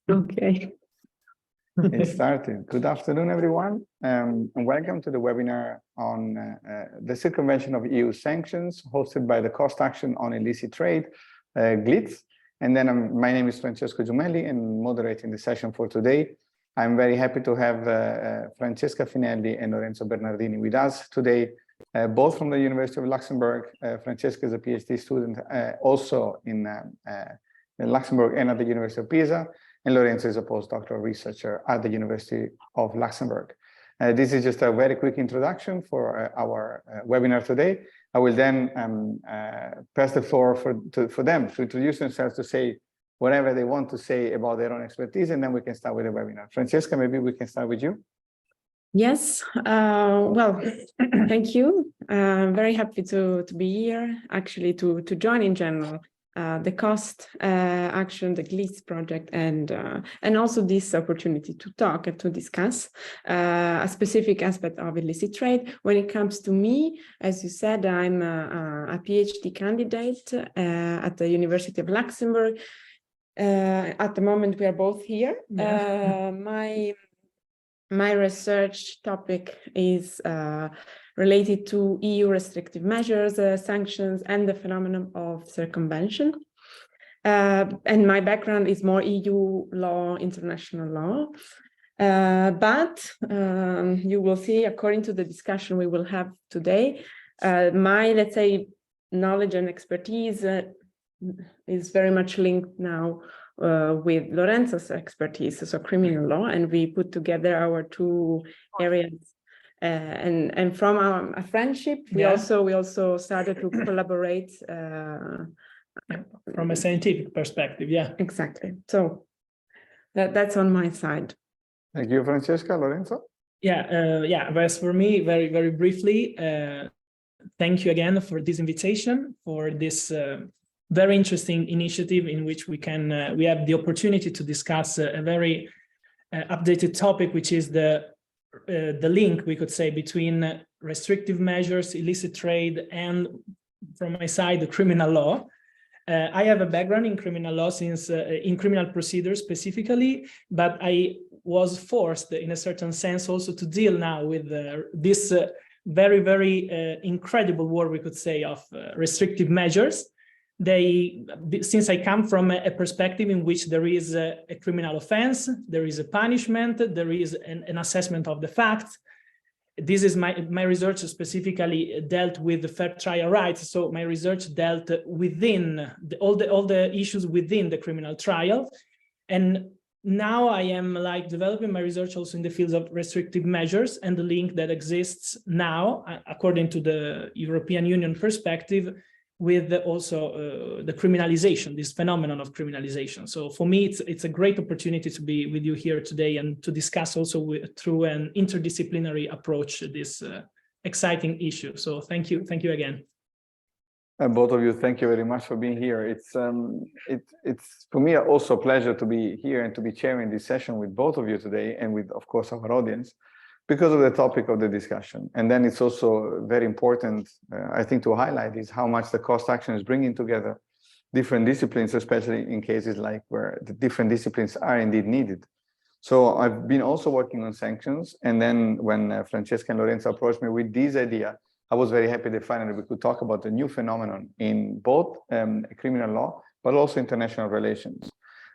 Okay. It started. Good afternoon, everyone, and welcome to the webinar on the circumvention of EU sanctions, hosted by the Cost Action on Illicit Trade, GLITSS. And then my name is Francesco Giumelli, and moderating the session for today. I'm very happy to have Francesca Finelli and Lorenzo Bernardini with us today, both from the University of Luxembourg. Francesca is a PhD student also in Luxembourg and at the University of Pisa, and Lorenzo is a postdoctoral researcher at the University of Luxembourg. This is just a very quick introduction for our webinar today. I will then pass the floor for them to introduce themselves, to say whatever they want to say about their own expertise, and then we can start with the webinar. Francesca, maybe we can start with you. Yes, well, thank you. I'm very happy to be here, actually to join in general the Cost Action, the GLITSS project, and also this opportunity to talk and to discuss a specific aspect of illicit trade. When it comes to me, as you said, I'm a PhD candidate at the University of Luxembourg. At the moment, we are both here. Yeah. My research topic is related to EU restrictive measures, sanctions, and the phenomenon of circumvention. And my background is more EU law, international law. But you will see, according to the discussion we will have today, my, let's say, knowledge and expertise is very much linked now with Lorenzo's expertise, so criminal law, and we put together our two areas. And from a friendship, we also started to collaborate from a scientific perspective. Yeah, exactly. So that's on my side. Thank you, Francesca. Lorenzo. Yeah. But for me, very briefly, thank you again for this invitation, for this very interesting initiative in which we have the opportunity to discuss a very updated topic, which is the link, we could say, between restrictive measures, illicit trade, and from my side, the criminal law. I have a background in criminal law, since in criminal procedures specifically, but I was forced in a certain sense also to deal now with this very incredible war, we could say, of restrictive measures. Since I come from a perspective in which there is a criminal offense, there is a punishment, there is an assessment of the facts. This is my research specifically dealt with the fair trial rights. So my research dealt within all the issues within the criminal trial. And now I am developing my research also in the fields of restrictive measures, and the link that exists now, according to the European Union perspective, with also the criminalization, this phenomenon of criminalization. So for me, it's a great opportunity to be with you here today and to discuss also through an interdisciplinary approach this exciting issue. So thank you again. And both of you, thank you very much for being here. It's for me also a pleasure to be here and to be chairing this session with both of you today, and with, of course, our audience, because of the topic of the discussion. And then it's also very important, I think, to highlight is how much the cost action is bringing together different disciplines, especially in cases like where the different disciplines are indeed needed. So I've been also working on sanctions. And then when Francesca and Lorenzo approached me with this idea, I was very happy that finally we could talk about the new phenomenon in both criminal law, but also international relations.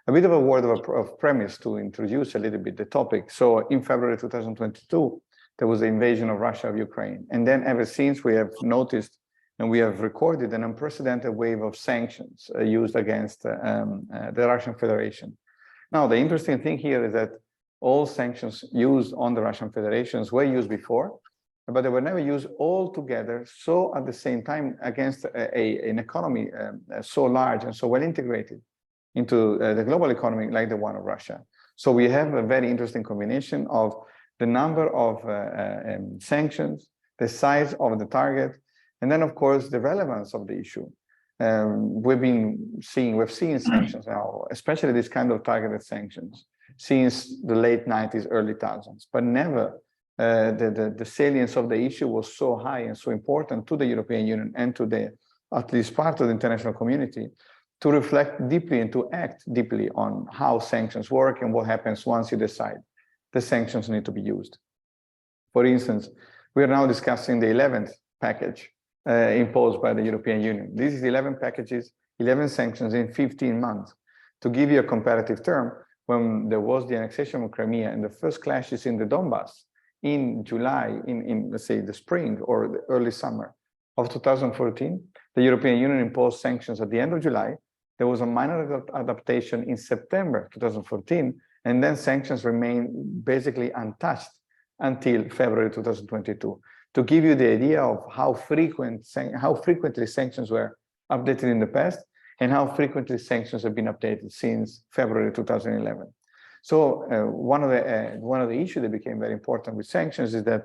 A bit of a word of premise to introduce a little bit the topic. So in February 2022, there was the invasion of Russia of Ukraine. And then ever since, we have noticed and we have recorded an unprecedented wave of sanctions used against the Russian Federation. Now, the interesting thing here is that all sanctions used on the Russian Federation were used before, but they were never used all together, so at the same time, against an economy so large and so well integrated into the global economy like the one of Russia. So we have a very interesting combination of the number of sanctions, the size of the target, and then, of course, the relevance of the issue. We've seen sanctions now, especially this kind of targeted sanctions, since the late 90s, early 2000s, but never the salience of the issue was so high and so important to the European Union and to the, at least part of the international community, to reflect deeply and to act deeply on how sanctions work and what happens once you decide the sanctions need to be used. For instance, we are now discussing the 11th package imposed by the European Union. This is 11 packages, 11 sanctions in 15 months. To give you a comparative term, when there was the annexation of Crimea and the first clashes in the Donbass in July, let's say the spring or the early summer of 2014, the European Union imposed sanctions at the end of July. There was a minor adaptation in September 2014, and then sanctions remained basically untouched until February 2022. To give you the idea of how frequently sanctions were updated in the past and how frequently sanctions have been updated since February 2011. So one of the issues that became very important with sanctions is that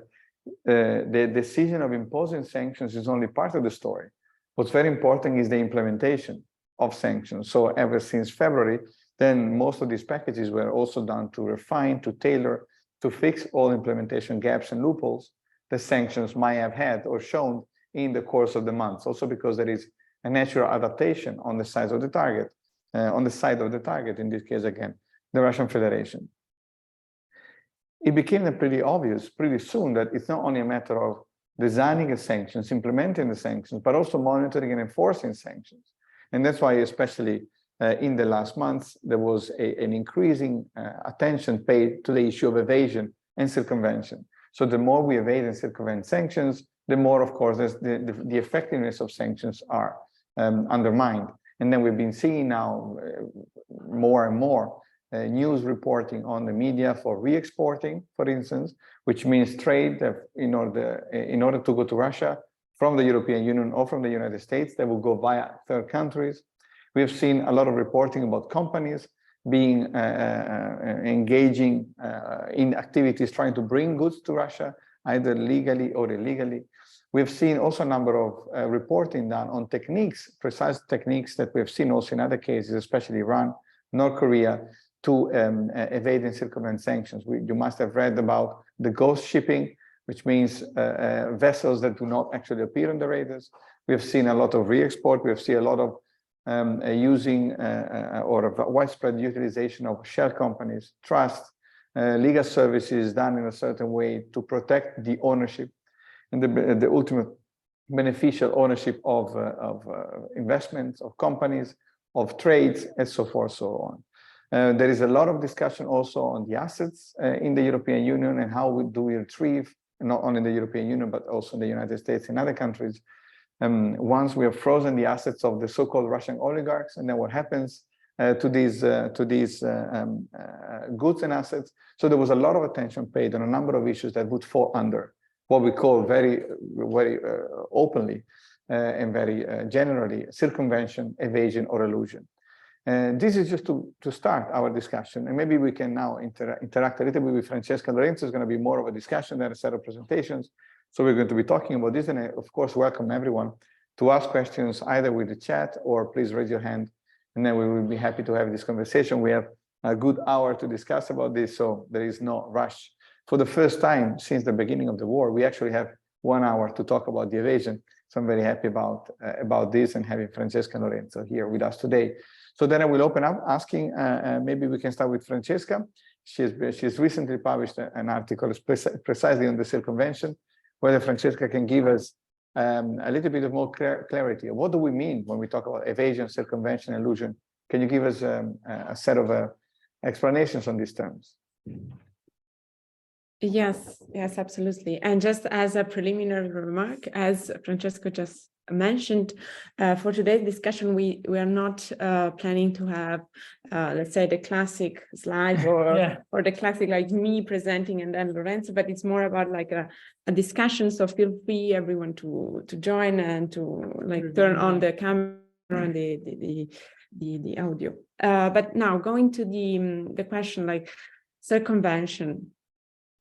the decision of imposing sanctions is only part of the story. What's very important is the implementation of sanctions. So ever since February, then most of these packages were also done to refine, to tailor, to fix all implementation gaps and loopholes the sanctions might have had or shown in the course of the months. Also because there is a natural adaptation on the size of the target, in this case again, the Russian Federation. It became pretty obvious pretty soon that it's not only a matter of designing the sanctions, implementing the sanctions, but also monitoring and enforcing sanctions. And that's why, especially in the last months, there was an increasing attention paid to the issue of evasion and circumvention. So the more we evade and circumvent sanctions, the more, of course, the effectiveness of sanctions are undermined. And then we've been seeing now more and more news reporting on the media for re-exporting, for instance, which means trade in order to go to Russia from the European Union or from the United States, that will go via third countries. We have seen a lot of reporting about companies being engaging in activities trying to bring goods to Russia, either legally or illegally. We've seen also a number of reporting done on techniques, precise techniques that we've seen also in other cases, especially Iran, North Korea, to evade and circumvent sanctions. You must have read about the ghost shipping, which means vessels that do not actually appear on the radars. We have seen a lot of re-export. We have seen a lot of using or widespread utilization of shell companies, trust, legal services done in a certain way to protect the ownership and the ultimate beneficial ownership of investments, of companies, of trades, and so forth, so on. There is a lot of discussion also on the assets in the European Union and how do we retrieve, not only in the European Union, but also in the United States and other countries, once we have frozen the assets of the so-called Russian oligarchs, and then what happens to these goods and assets. So there was a lot of attention paid on a number of issues that would fall under what we call very openly and very generally circumvention, evasion, or elusion. And this is just to start our discussion, and maybe we can now interact a little bit with Francesca Lorenzo. It's going to be more of a discussion than a set of presentations. So we're going to be talking about this, and I, of course, welcome everyone to ask questions either with the chat or please raise your hand, and then we will be happy to have this conversation. We have a good hour to discuss about this, so there is no rush. For the first time since the beginning of the war, we actually have 1 hour to talk about the evasion. So I'm very happy about this and having Francesca Lorenzo here with us today. So then I will open up asking, maybe we can start with Francesca. She's recently published an article precisely on the Circumvention, whether Francesca can give us a little bit of more clarity. What do we mean when we talk about evasion, circumvention, elusion? Can you give us a set of explanations on these terms? Yes, absolutely. And just as a preliminary remark, as Francesco just mentioned, for today's discussion, we are not planning to have, let's say, the classic slide or the classic like me presenting and then Lorenzo, but it's more about like a discussion. So feel free, everyone, to join and to like turn on the camera and the audio. But now going to the question like circumvention.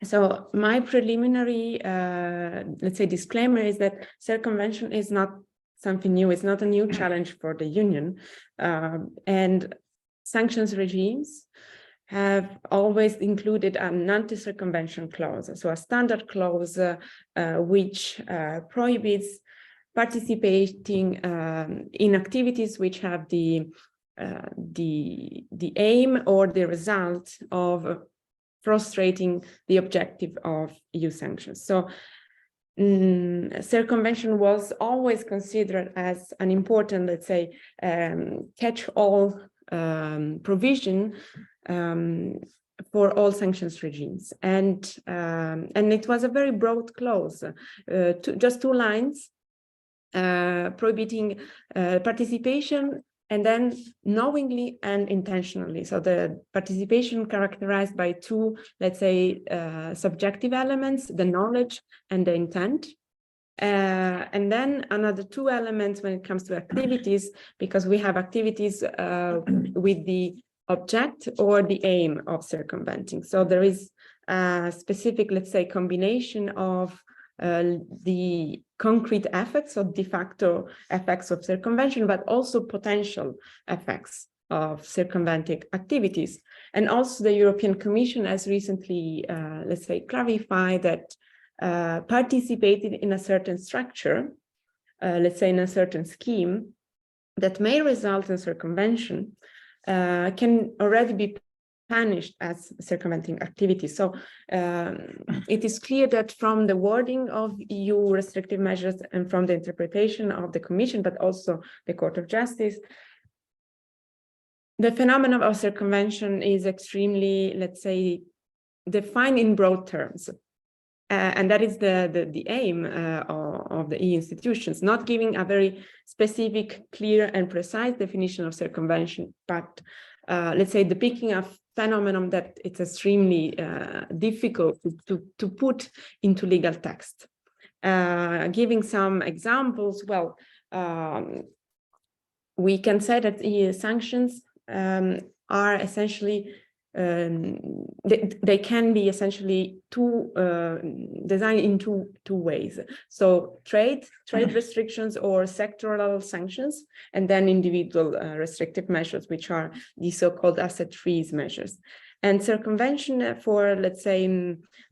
So my preliminary, let's say, disclaimer is that circumvention is not something new. It's not a new challenge for the Union. And sanctions regimes have always included an anti-circumvention clause. So a standard clause which prohibits participating in activities which have the aim or the result of frustrating the objective of EU sanctions. So circumvention was always considered as an important, let's say, catch-all provision for all sanctions regimes, and it was a very broad clause, just 2 lines prohibiting participation, and then knowingly and intentionally. So the participation characterized by 2, let's say, subjective elements, the knowledge and the intent. And then another 2 elements when it comes to activities, because we have activities with the object or the aim of circumventing. So there is a specific, let's say, combination of the concrete effects or de facto effects of circumvention, but also potential effects of circumventing activities. And also the European Commission has recently, let's say, clarified that participated in a certain structure, let's say in a certain scheme that may result in circumvention, can already be punished as circumventing activity. So it is clear that from the wording of EU restrictive measures and from the interpretation of the Commission, but also the Court of Justice, the phenomenon of circumvention is extremely, let's say, defined in broad terms. And that is the aim of the EU institutions, not giving a very specific, clear and precise definition of circumvention, but let's say depicting a phenomenon that it's extremely difficult to put into legal text. Giving some examples, well, we can say that EU sanctions are essentially they can be essentially designed in two ways. So trade restrictions or sectoral sanctions, and then individual restrictive measures, which are the so-called asset freeze measures. And circumvention for, let's say,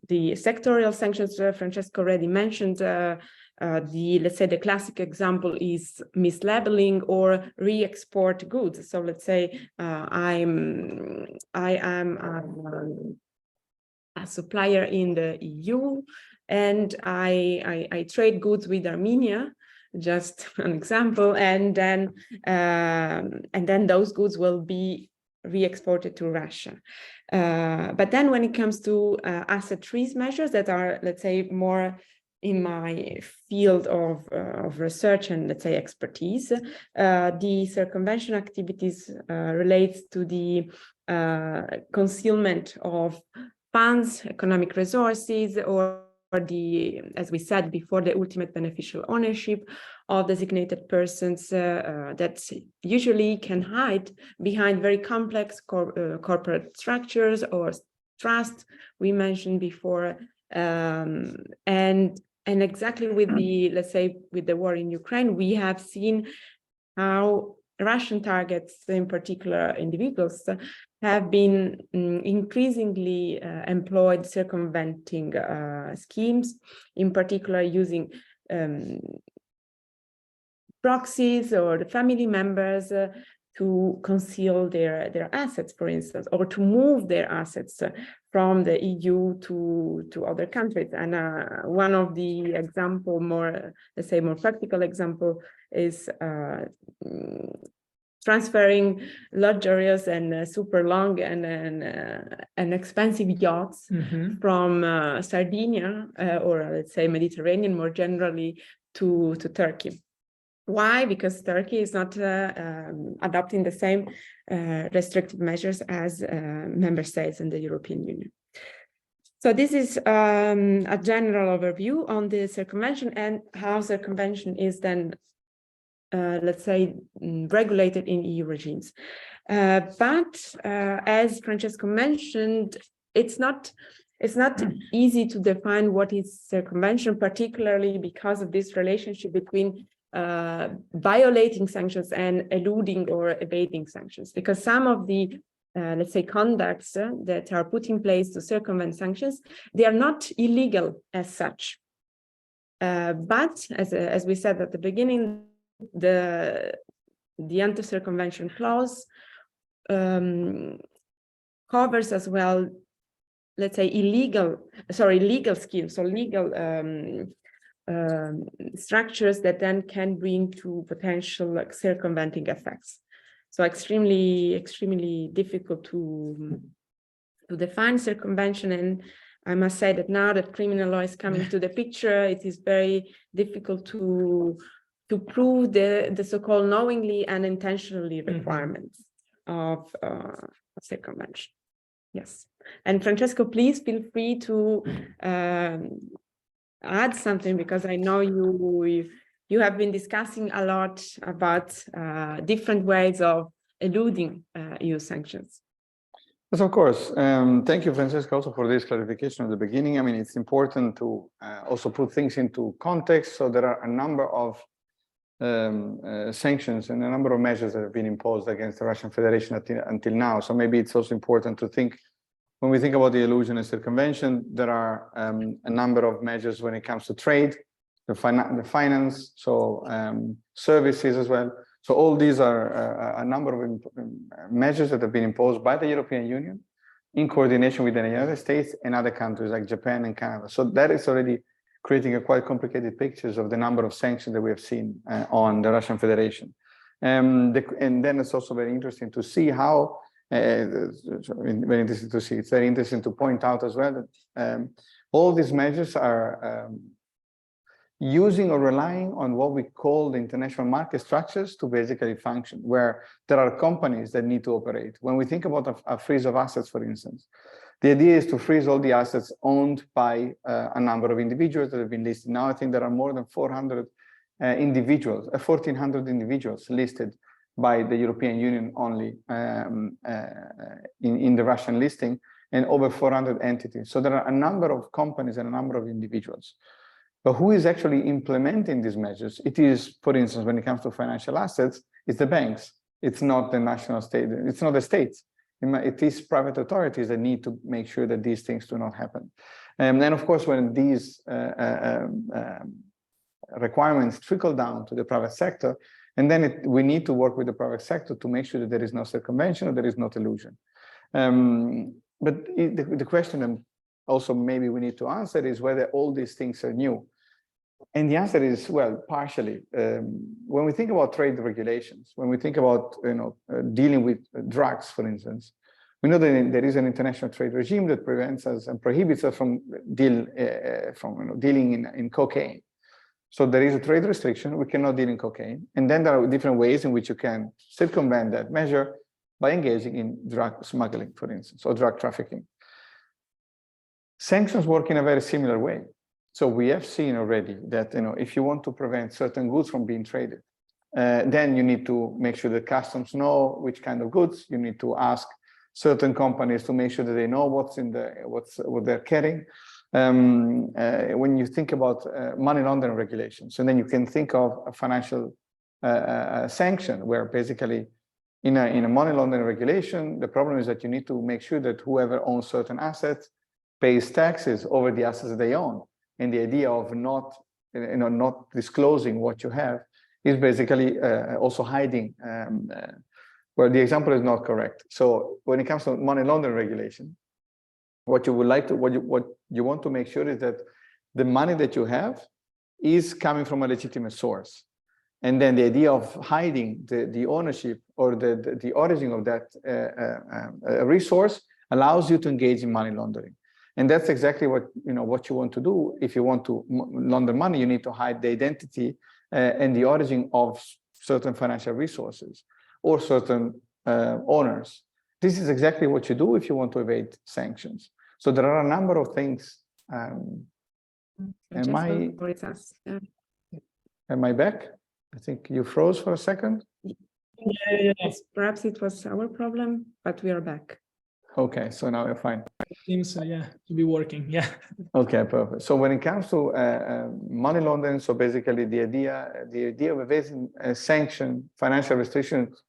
the sectorial sanctions, Francesco already mentioned, let's say the classic example is mislabeling or re-export goods. So let's say I am a supplier in the EU, and I trade goods with Armenia, just an example, and then those goods will be re-exported to Russia. But then when it comes to asset freeze measures that are, let's say, more in my field of research and, let's say, expertise, the circumvention activities relates to the concealment of funds, economic resources, or the, as we said before, the ultimate beneficial ownership of designated persons that usually can hide behind very complex corporate structures or trust we mentioned before, and exactly with the, let's say, with the war in Ukraine, we have seen how Russian targets, in particular individuals, have been increasingly employed circumventing schemes, in particular using proxies or the family members to conceal their assets, for instance, or to move their assets from the EU to other countries. And one of the example, more, let's say, more practical example is transferring luxurious and super long and expensive yachts from Sardinia or, let's say, Mediterranean more generally to Turkey. Why? Because Turkey is not adopting the same restrictive measures as member states in the European Union. So this is a general overview on the circumvention and how circumvention is then, let's say, regulated in EU regimes. But as Francesco mentioned, it's not easy to define what is circumvention, particularly because of this relationship between violating sanctions and eluding or evading sanctions, because some of the let's say conducts that are put in place to circumvent sanctions, they are not illegal as such. But as we said at the beginning, the anti-circumvention clause covers as well, let's say, legal schemes, so legal structures that then can bring to potential circumventing effects. So extremely difficult to define circumvention. And I must say that now that criminal law is coming to the picture, it is very difficult to prove the so-called knowingly and intentionally requirements of circumvention. Yes. And Francesco, please feel free to add something, because I know you have been discussing a lot about different ways of eluding EU sanctions. Yes, of course. Thank you, Francesca, also for this clarification at the beginning. I mean, it's important to also put things into context. So there are a number of sanctions and a number of measures that have been imposed against the Russian Federation until now. So maybe it's also important to think, when we think about the elusion and circumvention, there are a number of measures when it comes to trade, the finance, so services as well. So all these are a number of measures that have been imposed by the European Union in coordination with the United States and other countries like Japan and Canada. So that is already creating a quite complicated pictures of the number of sanctions that we have seen on the Russian Federation. And then it's also very interesting to see how, very interesting to see, it's very interesting to point out as well that all these measures are using or relying on what we call the international market structures to basically function, where there are companies that need to operate. When we think about a freeze of assets, for instance, the idea is to freeze all the assets owned by a number of individuals that have been listed. Now, I think there are more than 400 individuals, 1,400 individuals listed by the European Union only in the Russian listing, and over 400 entities. So there are a number of companies and a number of individuals. But who is actually implementing these measures? It is, for instance, when it comes to financial assets, it's the banks. It's not the national state. It's not the states. It is private authorities that need to make sure that these things do not happen. And then, of course, when these requirements trickle down to the private sector, and then we need to work with the private sector to make sure that there is no circumvention or there is not elusion. But the question also maybe we need to answer is whether all these things are new. And the answer is, well, partially. When we think about trade regulations, when we think about dealing with drugs, for instance, we know that there is an international trade regime that prevents us and prohibits us from dealing in cocaine. So there is a trade restriction. We cannot deal in cocaine. And then there are different ways in which you can circumvent that measure by engaging in drug smuggling, for instance, or drug trafficking. Sanctions work in a very similar way. So we have seen already that if you want to prevent certain goods from being traded, then you need to make sure that customs know which kind of goods. You need to ask certain companies to make sure that they know what they're carrying. When you think about money laundering regulations, and then you can think of a financial sanction, where basically in a money laundering regulation, the problem is that you need to make sure that whoever owns certain assets pays taxes over the assets that they own. And the idea of not disclosing what you have is basically also hiding. Well, the example is not correct. So when it comes to money laundering regulation, what you want to make sure is that the money that you have is coming from a legitimate source. And then the idea of hiding the ownership or the origin of that resource allows you to engage in money laundering. And that's exactly what you want to do. If you want to launder money, you need to hide the identity and the origin of certain financial resources or certain owners. This is exactly what you do if you want to evade sanctions. So there are a number of things. Am I back? I think you froze for a second. Yes. Perhaps it was our problem, but we are back. Okay, so now we're fine. It seems to be working. Yeah. Okay, perfect. So when it comes to money laundering, so basically the idea of evading sanction, financial restrictions,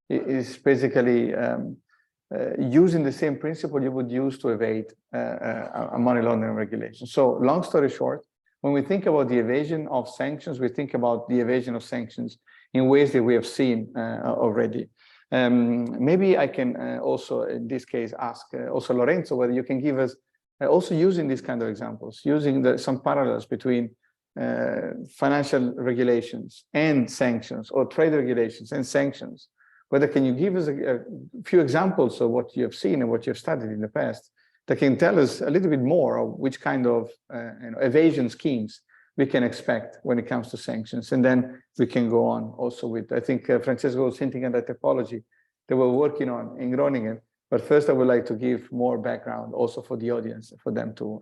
is basically using the same principle you would use to evade a money laundering regulation. So long story short, when we think about the evasion of sanctions, we think about the evasion of sanctions in ways that we have seen already. Maybe I can also, in this case, ask also Lorenzo whether you can give us, also using these kind of examples, using some parallels between financial regulations and sanctions, or trade regulations and sanctions. Whether can you give us a few examples of what you have seen and what you have studied in the past that can tell us a little bit more of which kind of evasion schemes we can expect when it comes to sanctions. And then we can go on also with, I think Francesco was hinting at the typology that we're working on in Groningen. But first, I would like to give more background also for the audience, for them to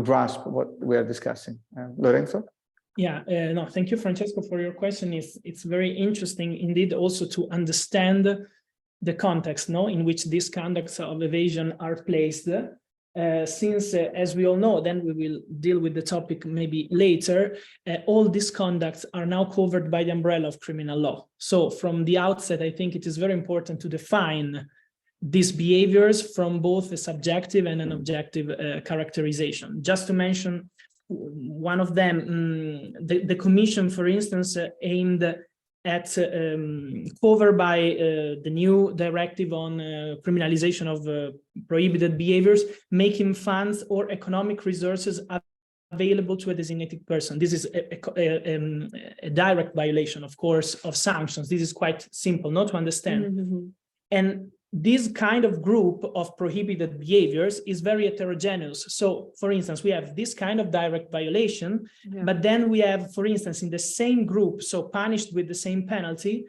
grasp what we are discussing. Lorenzo? Yeah, no, thank you, Francesco, for your question. It's very interesting indeed also to understand the context, no, in which these conducts of evasion are placed. Since, as we all know, then we will deal with the topic maybe later, all these conducts are now covered by the umbrella of criminal law. So from the outset, I think it is very important to define these behaviors from both a subjective and an objective characterization. Just to mention one of them, the Commission, for instance, aimed at covered by the new directive on criminalization of prohibited behaviors, making funds or economic resources available to a designated person. This is a direct violation, of course, of sanctions. This is quite simple not to understand. Mm-hmm. And this kind of group of prohibited behaviors is very heterogeneous. So, for instance, we have this kind of direct violation, but then we have, for instance, in the same group, so punished with the same penalty,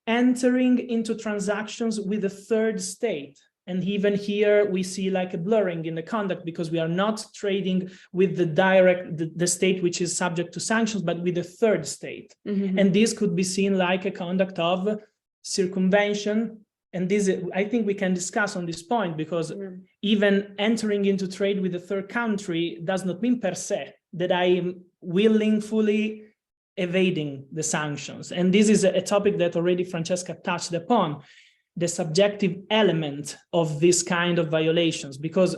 entering into transactions with a third state. And even here we see like a blurring in the conduct, because we are not trading with the state which is subject to sanctions, but with a third state. Mm-hmm. And this could be seen like a conduct of circumvention. And this, I think we can discuss on this point, because even entering into trade with a third country does not mean per se that I am willingly evading the sanctions. And this is a topic that already Francesca touched upon, the subjective element of this kind of violations. Because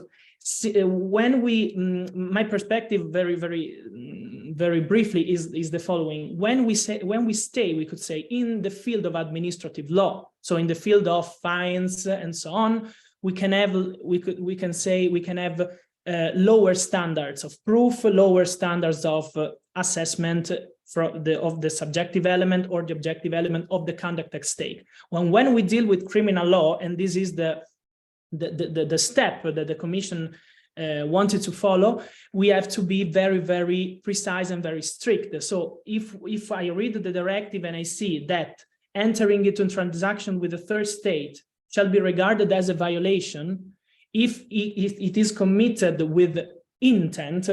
when my perspective very briefly is the following: when we stay, we could say, in the field of administrative law, so in the field of fines and so on, we can have lower standards of proof, lower standards of assessment of the subjective element or the objective element of the conduct at stake. When we deal with criminal law, and this is the step that the Commission wanted to follow, we have to be very precise and very strict. So if I read the directive and I see that entering into a transaction with a third state shall be regarded as a violation, if it is committed with intent,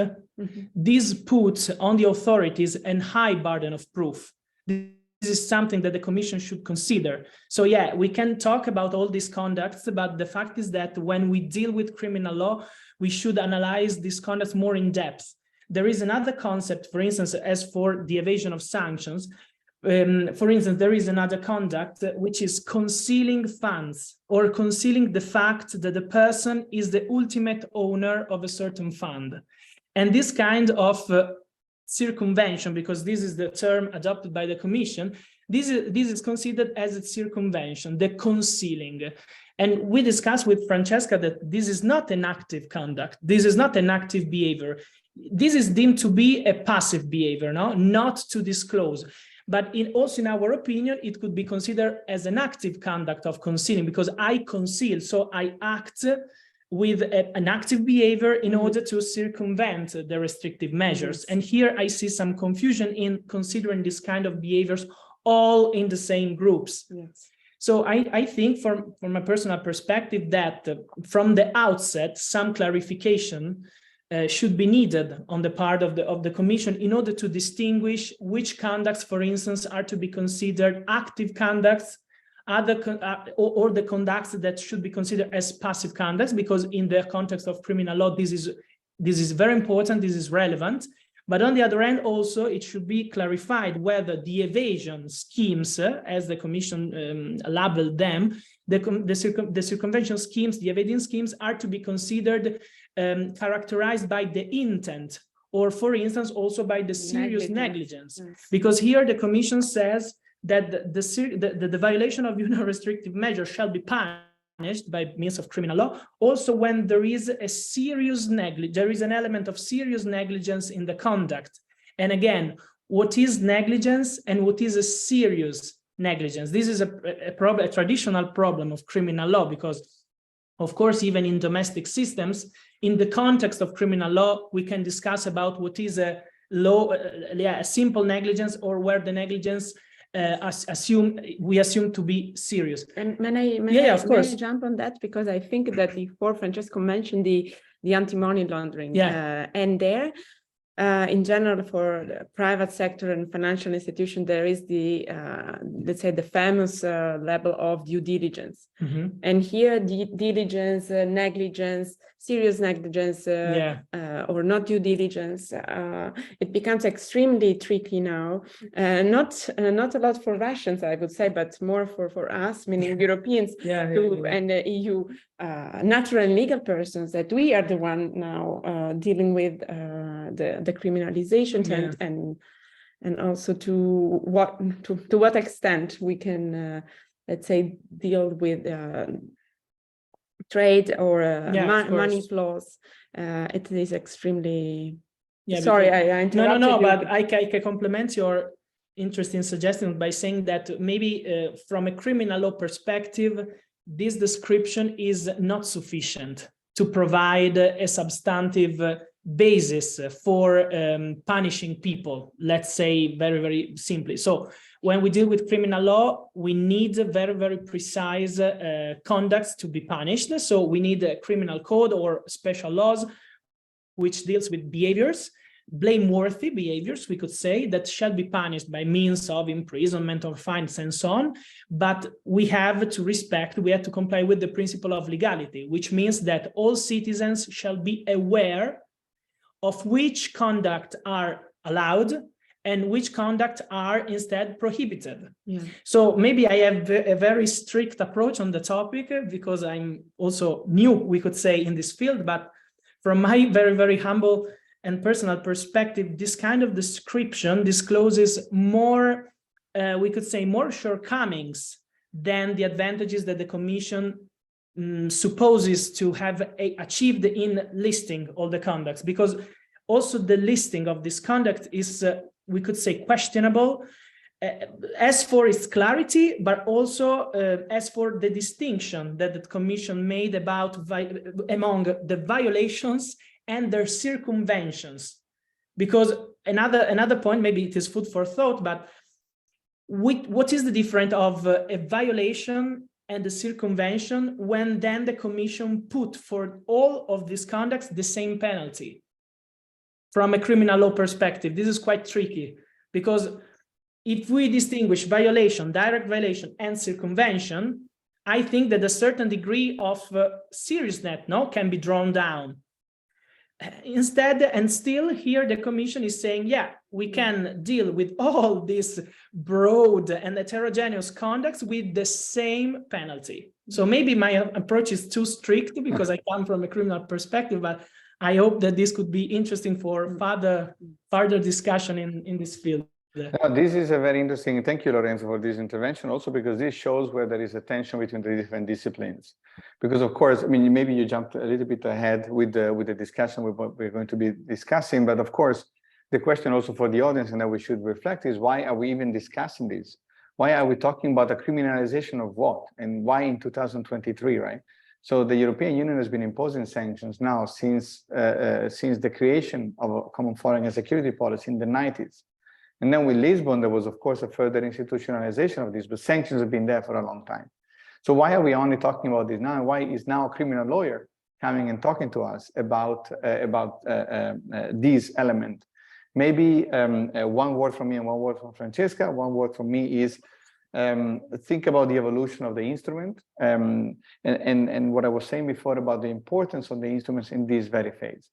this puts on the authorities a high burden of proof. This is something that the Commission should consider. So yeah, we can talk about all these conducts, but the fact is that when we deal with criminal law, we should analyze these conducts more in depth. There is another concept, for instance, as for the evasion of sanctions. For instance, there is another conduct which is concealing funds, or concealing the fact that the person is the ultimate owner of a certain fund. And this kind of circumvention, because this is the term adopted by the Commission, this is considered as a circumvention, the concealing. And we discussed with Francesca that this is not an active conduct. This is not an active behavior. This is deemed to be a passive behavior, no? Not to disclose. But also in our opinion, it could be considered as an active conduct of concealing, because I conceal, so I act with an active behavior in order to circumvent the restrictive measures. And here I see some confusion in considering this kind of behaviors all in the same groups. So I think from a personal perspective that from the outset, some clarification should be needed on the part of the Commission in order to distinguish which conducts, for instance, are to be considered active conducts, or the conducts that should be considered as passive conducts, because in the context of criminal law, this is very important, this is relevant. But on the other hand, also, it should be clarified whether the evasion schemes, as the Commission labeled them, the circumvention schemes, the evading schemes, are to be considered characterized by the intent or for instance, also by the serious negligence. Yes. Because here the Commission says that the violation of union restrictive measures shall be punished by means of criminal law, also when there is a serious negligence, there is an element of serious negligence in the conduct. And again, what is negligence and what is a serious negligence? This is a traditional problem of criminal law, because of course, even in domestic systems, in the context of criminal law, we can discuss about what is a simple negligence, or where the negligence we assume to be serious. And may of course. I jump on that, because I think that before Francesco mentioned the anti-money laundering, and there, in general, for the private sector and financial institution, there is the let's say the famous level of due diligence. Mm-hmm. And here, diligence, negligence, serious negligence, or not due diligence, it becomes extremely tricky now. Not a lot for Russians, I would say, but more for us, meaning Europeans, and EU natural and legal persons, that we are the one now dealing with the criminalization trend, and also to what extent we can let's say deal with trade or money flows. It is extremely sorry, I interrupted no, you. but I can complement your interesting suggestion by saying that maybe from a criminal law perspective, this description is not sufficient to provide a substantive basis for punishing people, let's say very, very simply. So when we deal with criminal law, we need very, very precise conducts to be punished. So we need a criminal code or special laws which deals with behaviors, blameworthy behaviors, we could say, that shall be punished by means of imprisonment or fines and so on. But we have to comply with the principle of legality, which means that all citizens shall be aware of which conduct are allowed and which conduct are instead prohibited. So maybe I have a very strict approach on the topic, because I'm also new, we could say, in this field, but from my very, very humble and personal perspective, this kind of description discloses more, we could say, more shortcomings than the advantages that the Commission supposes to have achieved in listing all the conducts, because also the listing of this conduct is, we could say, questionable as for its clarity, but also as for the distinction that the Commission made about among the violations and their circumventions. Because another point, maybe it is food for thought, but what is the difference of a violation and the circumvention when then the Commission put for all of these conducts the same penalty? From a criminal law perspective, this is quite tricky, because if we distinguish violation, direct violation, and circumvention, I think that a certain degree of seriousness can be drawn down. Instead, and still here, the Commission is saying, we can deal with all these broad and heterogeneous conducts with the same penalty. So maybe my approach is too strict because I come from a criminal perspective, but I hope that this could be interesting for further discussion in this field. This is a very interesting. Thank you, Lorenzo, for this intervention. Also, because this shows where there is a tension between the different disciplines. Because, of course, I mean, maybe you jumped a little bit ahead with the discussion with what we're going to be discussing. But of course, the question also for the audience, and that we should reflect, is why are we even discussing this? Why are we talking about the criminalization of what, and why in 2023, right? So the European Union has been imposing sanctions now since the creation of a common foreign and security policy in the 90s. And then with Lisbon, there was, of course, a further institutionalization of this, but sanctions have been there for a long time. So why are we only talking about this now? And why is now a criminal lawyer coming and talking to us about these elements? Maybe one word from me and one word from Francesca. One word from me is think about the evolution of the instrument and what I was saying before about the importance of the instruments in this very phase.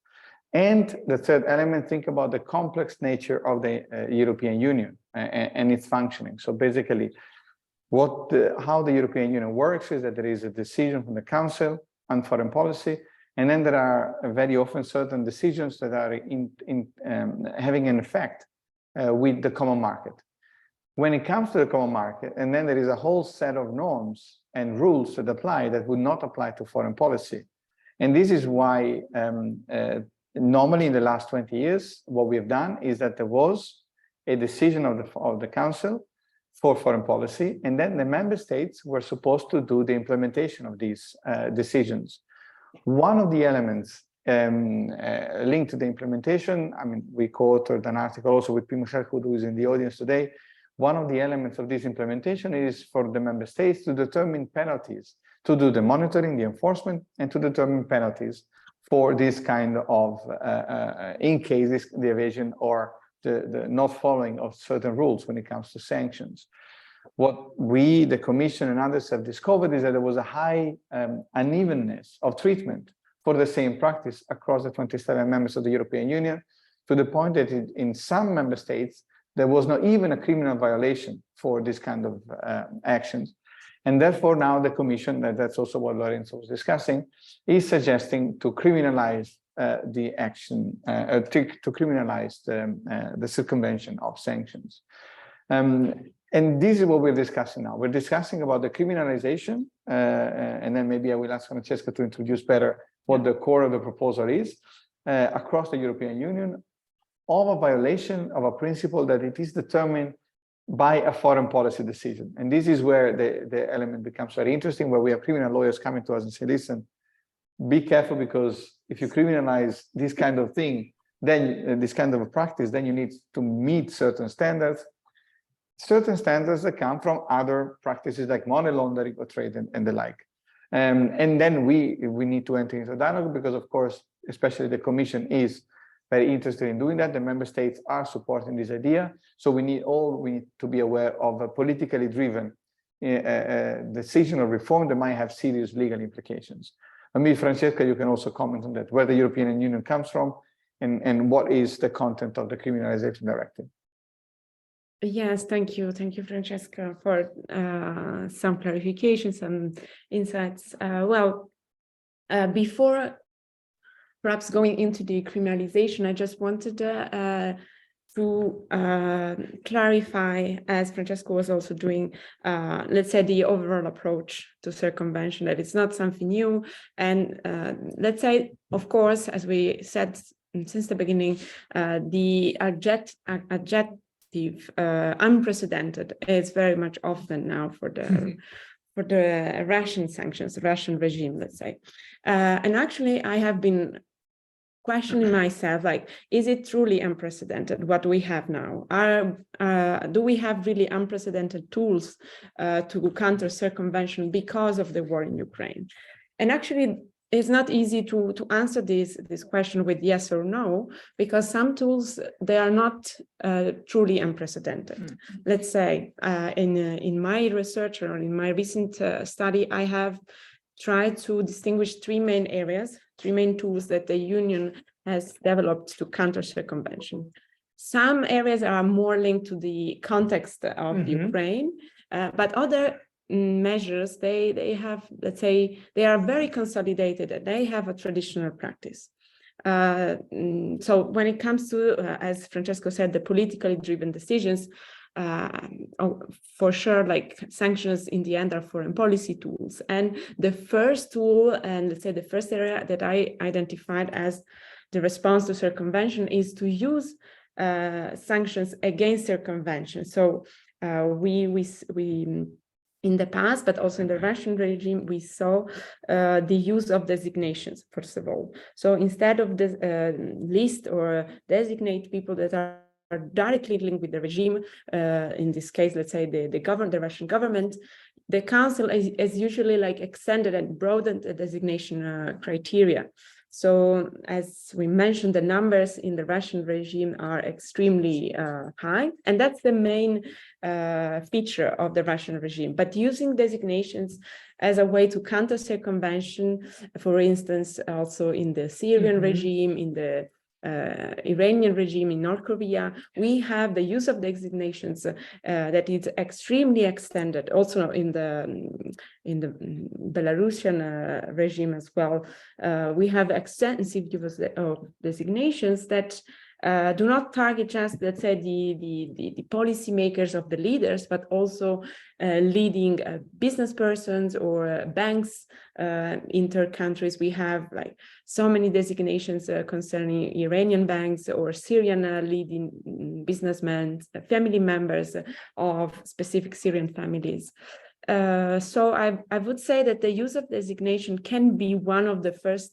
And the third element, think about the complex nature of the European Union and its functioning. So basically, how the European Union works is that there is a decision from the Council on foreign policy, And then there are very often certain decisions that are having an effect with the common market. When it comes to the common market, and then there is a whole set of norms and rules that apply that would not apply to foreign policy. And this is why normally in the last 20 years, what we have done is that there was a decision of the Council for foreign policy, and then the member states were supposed to do the implementation of these decisions. One of the elements linked to the implementation, I mean, we co-authored an article also with Pim Sherwood, who is in the audience today. One of the elements of this implementation is for the member states to determine penalties, to do the monitoring, the enforcement, and to determine penalties for this kind of, in case the evasion or the not following of certain rules when it comes to sanctions. What we, the Commission and others have discovered is that there was a high unevenness of treatment for the same practice across the 27 members of the European Union, to the point that in some member states, there was not even a criminal violation for this kind of actions. And therefore now the Commission, that's also what Lorenzo was discussing, is suggesting to criminalize the action, to criminalize the circumvention of sanctions. And this is what we're discussing now. We're discussing about the criminalization, and then maybe I will ask Francesca to introduce better what the core of the proposal is, across the European Union, of a violation of a principle that it is determined by a foreign policy decision. And this is where the element becomes very interesting, where we have criminal lawyers coming to us and say, listen, be careful, because if you criminalize this kind of thing, then this kind of a practice, then you need to meet certain standards that come from other practices like money laundering or trade and the like. And then we need to enter into dialogue, because of course, especially the Commission is very interested in doing that. The member states are supporting this idea. So we need to be aware of a politically driven decision or reform that might have serious legal implications. Maybe Francesca, you can also comment on that, where the European Union comes from and what is the content of the criminalization directive. Yes, thank you. Thank you, Francesca, for some clarifications and insights. Before perhaps going into the criminalization, I just wanted to clarify, as Francesco was also doing, let's say the overall approach to circumvention, that it's not something new. And let's say, of course, as we said since the beginning, the adjective unprecedented is very much often now for the Russian sanctions, the Russian regime, let's say. And actually, I have been questioning myself, like, is it truly unprecedented what we have now? Do we have really unprecedented tools to counter circumvention because of the war in Ukraine? And actually, it's not easy to answer this question with yes or no, because some tools, they are not truly unprecedented. Mm-hmm. Let's say in my research or in my recent study, I have tried to distinguish three main areas, three main tools that the Union has developed to counter circumvention. Some areas are more linked to the context of mm-hmm. Ukraine, but other measures, they have, let's say, they are very consolidated and they have a traditional practice. So when it comes to, as Francesco said, the politically driven decisions, for sure, like sanctions in the end are foreign policy tools. And the first tool, and let's say the first area that I identified as the response to circumvention, is to use sanctions against circumvention. So we in the past, but also in the Russian regime, we saw the use of designations, first of all. So instead of the list or designate people that are directly linked with the regime, in this case, let's say the Russian government, the council is usually like extended and broadened the designation criteria. So as we mentioned, the numbers in the Russian regime are extremely high, and that's the main feature of the Russian regime. But using designations as a way to counter circumvention, for instance, also in the Syrian mm-hmm. regime, in the Iranian regime in North Korea. We have the use of designations that is extremely extended, also in the Belarusian regime as well. We have extensive use of designations that do not target just, let's say, the policymakers of the leaders, but also leading business persons or banks, inter-countries. We have like so many designations concerning Iranian banks or Syrian leading businessmen, family members of specific Syrian families. So I would say that the use of designation can be one of the first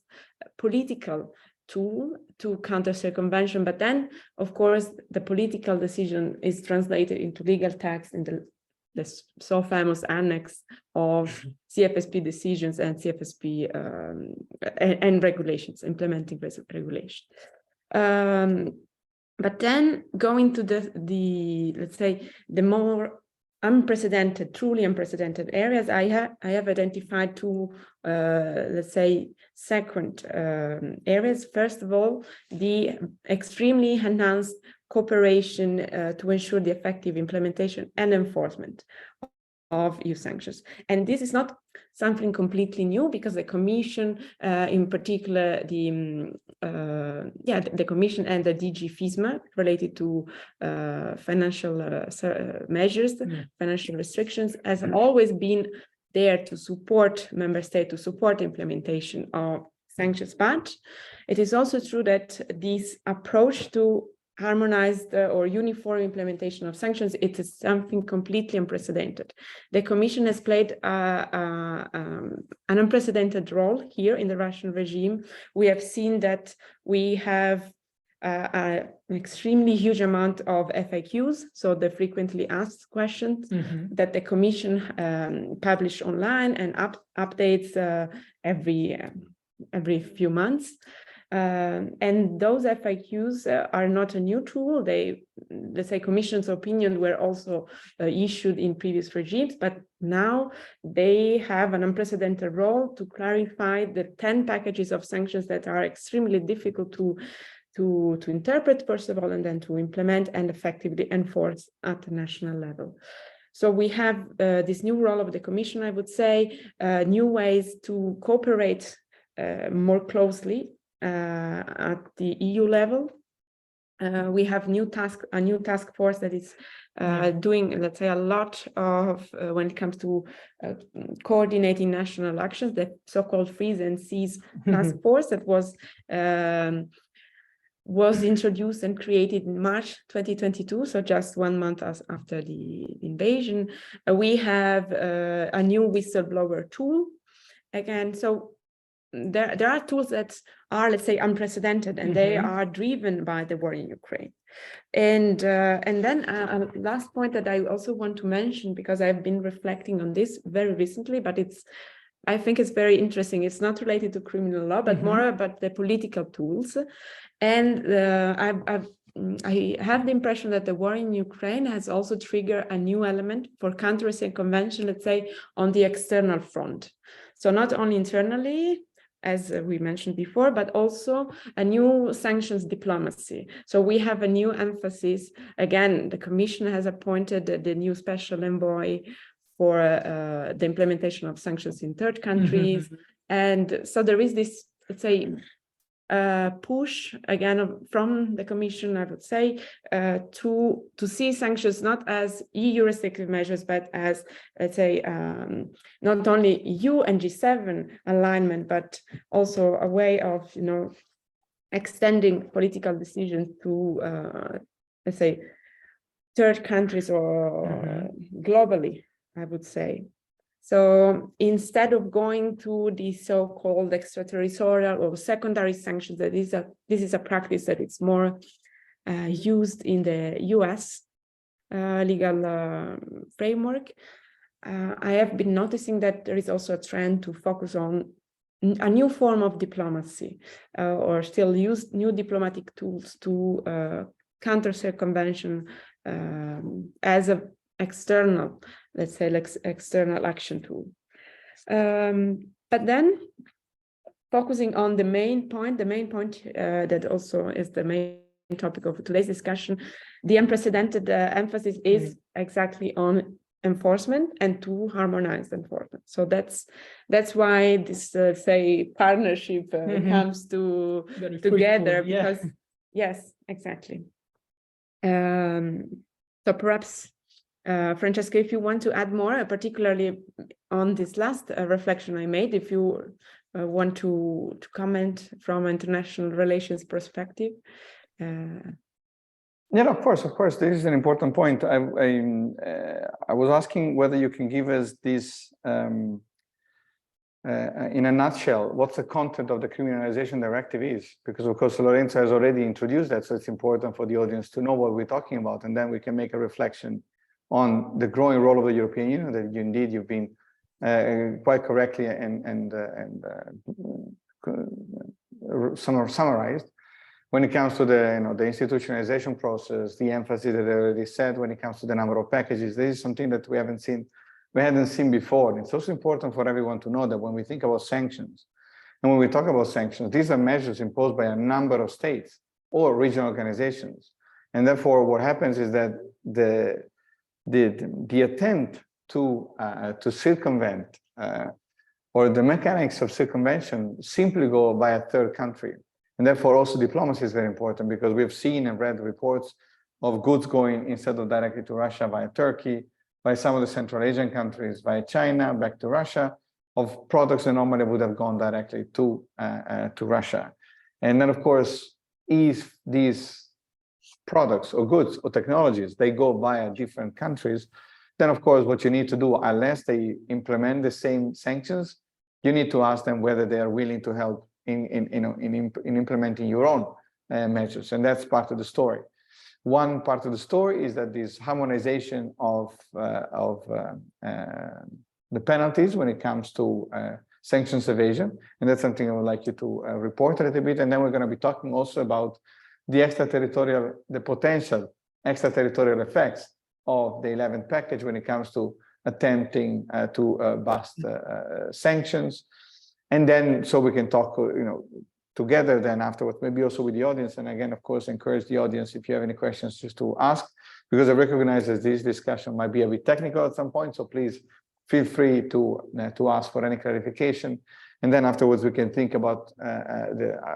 political tool to counter circumvention, but then, of course, the political decision is translated into legal text in the so famous annex of CFSP decisions and CFSP and regulations, implementing regulation. But then going to the let's say the more unprecedented, truly unprecedented areas, I have identified two, let's say, second areas. First of all, the extremely enhanced cooperation to ensure the effective implementation and enforcement of EU sanctions. And this is not something completely new, because the Commission, in particular, the Commission and the DG FISMA related to financial measures, financial restrictions, has always been there to support member states, to support implementation of sanctions. But it is also true that this approach to harmonized or uniform implementation of sanctions, it is something completely unprecedented. The Commission has played an unprecedented role here in the Russian regime. We have seen that we have an extremely huge amount of FAQs, so the frequently asked questions that the Commission publish online and updates every few months. And those FAQs are not a new tool. They, let's say, Commission's opinions were also issued in previous regimes, but now they have an unprecedented role to clarify the 10 packages of sanctions that are extremely difficult to interpret, first of all, and then to implement and effectively enforce at the national level. So we have this new role of the Commission, I would say, new ways to cooperate more closely at the EU level. We have a new task force that is doing, let's say, a lot of when it comes to coordinating national actions, the so-called freeze and seize task force that was introduced and created in March 2022, so just 1 month after the invasion. We have a new whistleblower tool again. So there are tools that are, let's say, unprecedented, and they are driven by the war in Ukraine. And then a last point that I also want to mention, because I've been reflecting on this very recently, but I think it's very interesting. It's not related to criminal law, but more about the political tools. And I have the impression that the war in Ukraine has also triggered a new element for counter circumvention, let's say, on the external front. So not only internally, as we mentioned before, but also a new sanctions diplomacy. So we have a new emphasis. Again, the Commission has appointed the new special envoy for the implementation of sanctions in third countries. And so there is this, let's say, push again from the Commission, I would say, to see sanctions not as EU restrictive measures, but as, let's say, not only EU and G7 alignment, but also a way of, extending political decisions to, let's say, third countries or globally, I would say. So instead of going to the so-called extraterritorial or secondary sanctions, this is a practice that it's more used in the US legal framework. I have been noticing that there is also a trend to focus on a new form of diplomacy, or still use new diplomatic tools to counter circumvention as an external, let's say, external action tool. But then focusing on the main point that also is the main topic of today's discussion. The unprecedented emphasis is exactly on enforcement and to harmonize enforcement. So that's why this say partnership comes together, because yes, exactly. So perhaps Francesca, if you want to add more, particularly on this last reflection I made, if you want to comment from international relations perspective. Yeah, of course. This is an important point. I was asking whether you can give us this, in a nutshell, what's the content of the criminalization directive is, because of course Lorenzo has already introduced that, so it's important for the audience to know what we're talking about, and then we can make a reflection on the growing role of the European Union that indeed you've been quite correctly and summarized. When it comes to the institutionalization process, the emphasis that I already said, when it comes to the number of packages, this is something that we hadn't seen before. And it's also important for everyone to know that when we think about sanctions, and when we talk about sanctions, these are measures imposed by a number of states or regional organizations. And therefore, what happens is that the attempt to circumvent or the mechanics of circumvention simply go by a third country. And therefore, also diplomacy is very important, because we've seen and read reports of goods going instead of directly to Russia via Turkey, by some of the Central Asian countries, via China, back to Russia, of products that normally would have gone directly to Russia. And then, of course, if these products or goods or technologies, they go via different countries, then of course, what you need to do, unless they implement the same sanctions, you need to ask them whether they are willing to help in implementing your own measures, and that's part of the story. One part of the story is that this harmonization of the penalties when it comes to sanctions evasion, and that's something I would like you to report a little bit, and then we're going to be talking also about the potential extraterritorial effects of the 11th package when it comes to attempting to bust sanctions. And then, so we can talk, together then afterwards, maybe also with the audience. And again, of course, encourage the audience, if you have any questions, just to ask, because I recognize that this discussion might be a bit technical at some point. So please feel free to ask for any clarification. And then afterwards, we can think about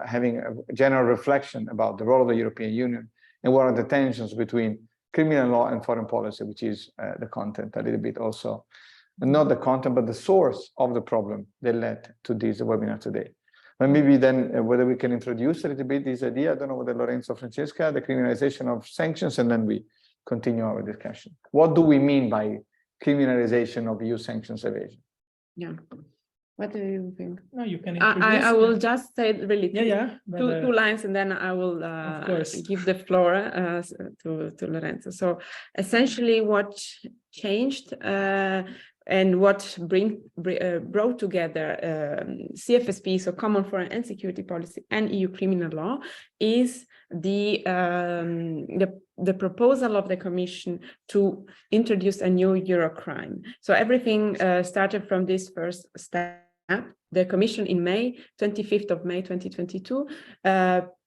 having a general reflection about the role of the European Union and what are the tensions between criminal law and foreign policy, which is the content a little bit also. Not the content, but the source of the problem that led to this webinar today. But maybe then whether we can introduce a little bit this idea, I don't know whether Lorenzo or Francesca, the criminalization of sanctions, and then we continue our discussion. What do we mean by criminalization of EU sanctions evasion? Yeah. What do you think? No, you can introduce. I will just say really two lines, and then I will give the floor to Lorenzo. So essentially what changed and what brought together CFSP, so Common Foreign and Security Policy, and EU criminal law is the proposal of the Commission to introduce a new Eurocrime. So everything started from this first step. The Commission in 25th of May 2022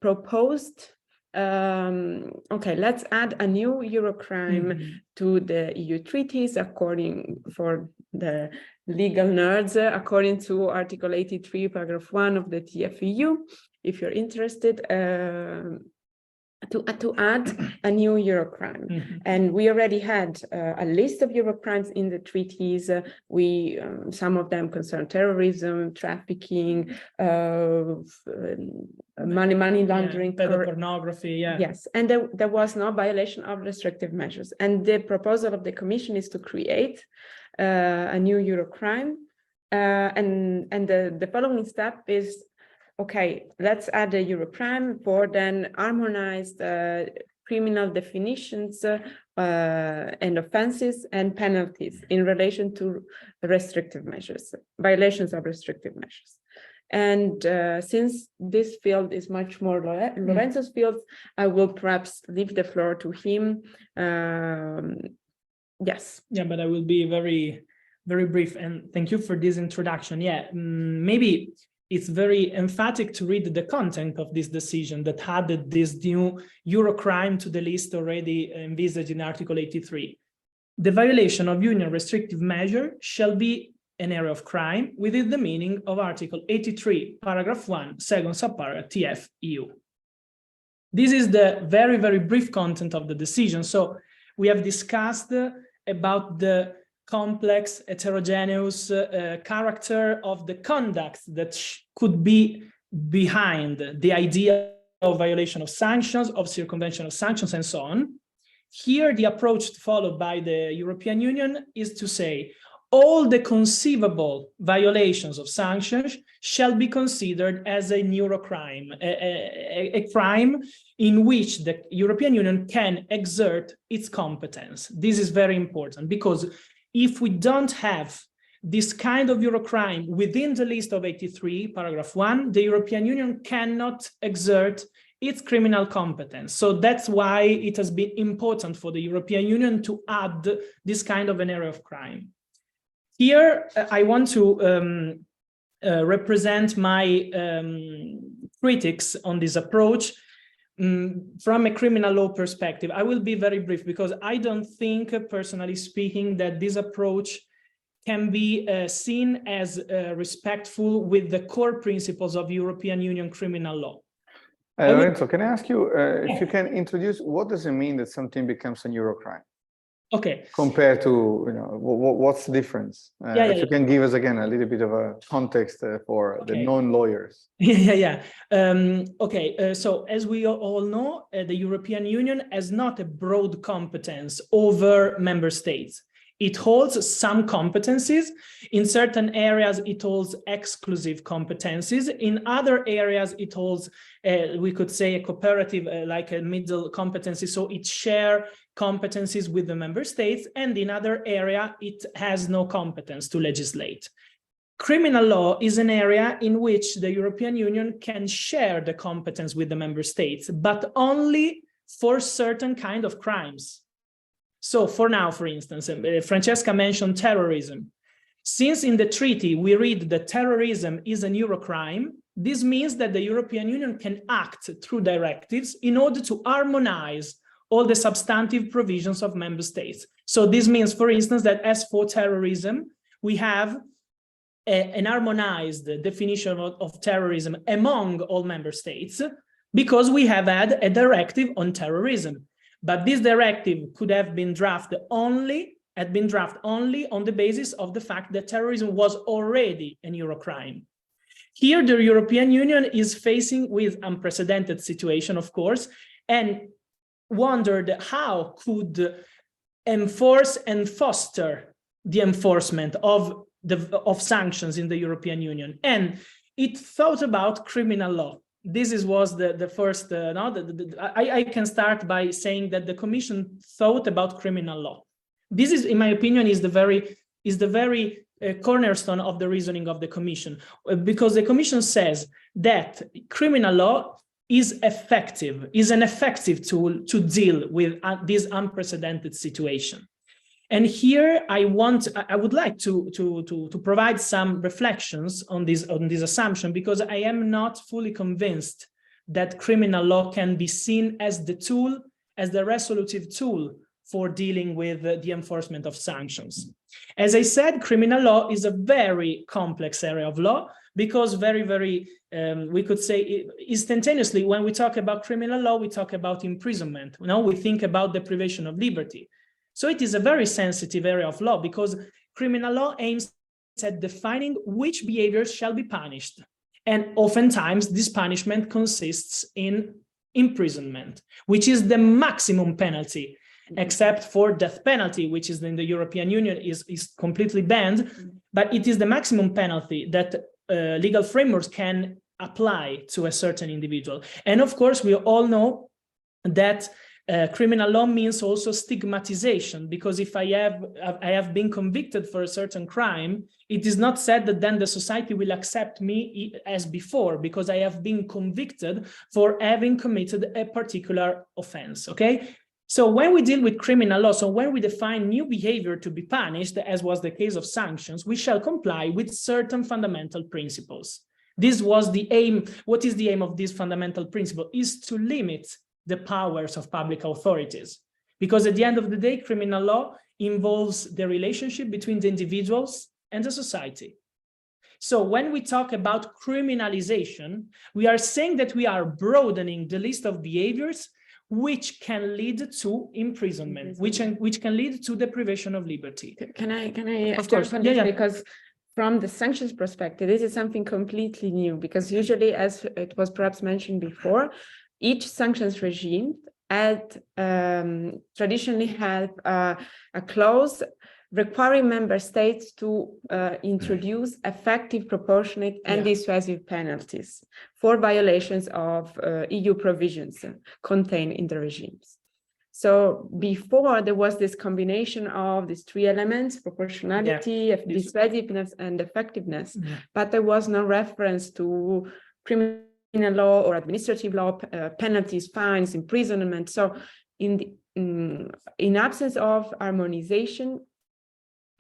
proposed, okay, let's add a new Eurocrime to the EU treaties for the legal nerds, according to Article 83, paragraph 1 of the TFEU, if you're interested, to add a new Eurocrime. And we already had a list of Eurocrimes in the treaties. Some of them concern terrorism, trafficking, money laundering, pedopornography. Yes, and there was no violation of restrictive measures. And the proposal of the Commission is to create a new Eurocrime. And the following step is, okay, let's add a Eurocrime for then harmonized criminal definitions and offenses and penalties in relation to restrictive measures, violations of restrictive measures. And since this field is much more Lorenzo's field, I will perhaps leave the floor to him. Yes. Yeah, but I will be very, very brief. And thank you for this introduction. Yeah, maybe it's very emphatic to read the content of this decision that added this new Eurocrime to the list already envisaged in Article 83. The violation of union restrictive measure shall be an area of crime within the meaning of Article 83, paragraph 1, second subparagraph TFEU. This is the very, very brief content of the decision. So we have discussed about the complex, heterogeneous character of the conduct that could be behind the idea of violation of sanctions, of circumvention of sanctions, and so on. Here, the approach followed by the European Union is to say all the conceivable violations of sanctions shall be considered as a Eurocrime, a crime in which the European Union can exert its competence. This is very important because if we don't have this kind of Eurocrime within the list of 83, paragraph 1, the European Union cannot exert its criminal competence. So that's why it has been important for the European Union to add this kind of an area of crime. Here, I want to represent my critics on this approach from a criminal law perspective. I will be very brief because I don't think, personally speaking, that this approach can be seen as respectful with the core principles of European Union criminal law. Lorenzo, can I ask you if you can introduce what does it mean that something becomes a Eurocrime? Okay. Compared to, you know, what's the difference? If you can give us again a little bit of a context for the non-lawyers. So as we all know, the European Union has not a broad competence over member states. It holds some competencies. In certain areas, it holds exclusive competencies. In other areas, it holds, we could say, a cooperative, like a middle competency. So it shares competencies with the member states. And in other area, it has no competence to legislate. Criminal law is an area in which the European Union can share the competence with the member states, but only for certain kind of crimes. So for now, for instance, Francesca mentioned terrorism. Since in the treaty we read that terrorism is an Eurocrime, this means that the European Union can act through directives in order to harmonize all the substantive provisions of member states. So this means, for instance, that as for terrorism, we have an harmonized definition of terrorism among all member states because we have had a directive on terrorism. But this directive could have been drafted only on the basis of the fact that terrorism was already an Eurocrime. Here, the European Union is facing with unprecedented situation, of course, and wondered how could enforce and foster the enforcement of sanctions in the European Union. And it thought about criminal law. This was the first, I can start by saying that the Commission thought about criminal law. This is, in my opinion, is the very cornerstone of the reasoning of the Commission, because the Commission says that criminal law is an effective tool to deal with this unprecedented situation. And here I would like to provide some reflections on this assumption, because I am not fully convinced that criminal law can be seen as the resolutive tool for dealing with the enforcement of sanctions. As I said, criminal law is a very complex area of law, because we could say instantaneously, when we talk about criminal law, we talk about imprisonment. Now we think about deprivation of liberty. So it is a very sensitive area of law, because criminal law aims at defining which behaviors shall be punished. And oftentimes this punishment consists in imprisonment, which is the maximum penalty, except for death penalty, which is in the European Union is completely banned, but it is the maximum penalty that legal frameworks can apply to a certain individual. And of course, we all know that criminal law means also stigmatization, because if I have been convicted for a certain crime, it is not said that then the society will accept me as before, because I have been convicted for having committed a particular offense, okay? So when we deal with criminal law, so when we define new behavior to be punished, as was the case of sanctions, we shall comply with certain fundamental principles. This was the aim. What is the aim of this fundamental principle? Is to limit the powers of public authorities. Because at the end of the day, criminal law involves the relationship between the individuals and the society. So when we talk about criminalization, we are saying that we are broadening the list of behaviors which can lead to imprisonment, which can lead to deprivation of liberty. Can I Of course, yeah. Because from the sanctions perspective, this is something completely new, because usually, as it was perhaps mentioned before, each sanctions regime had traditionally had a clause requiring member states to introduce effective, proportionate, and dissuasive penalties for violations of EU provisions contained in the regimes. So before, there was this combination of these three elements: proportionality, dissuasiveness, and effectiveness, but there was no reference to criminal law or administrative law, penalties, fines, imprisonment. So in absence of harmonization,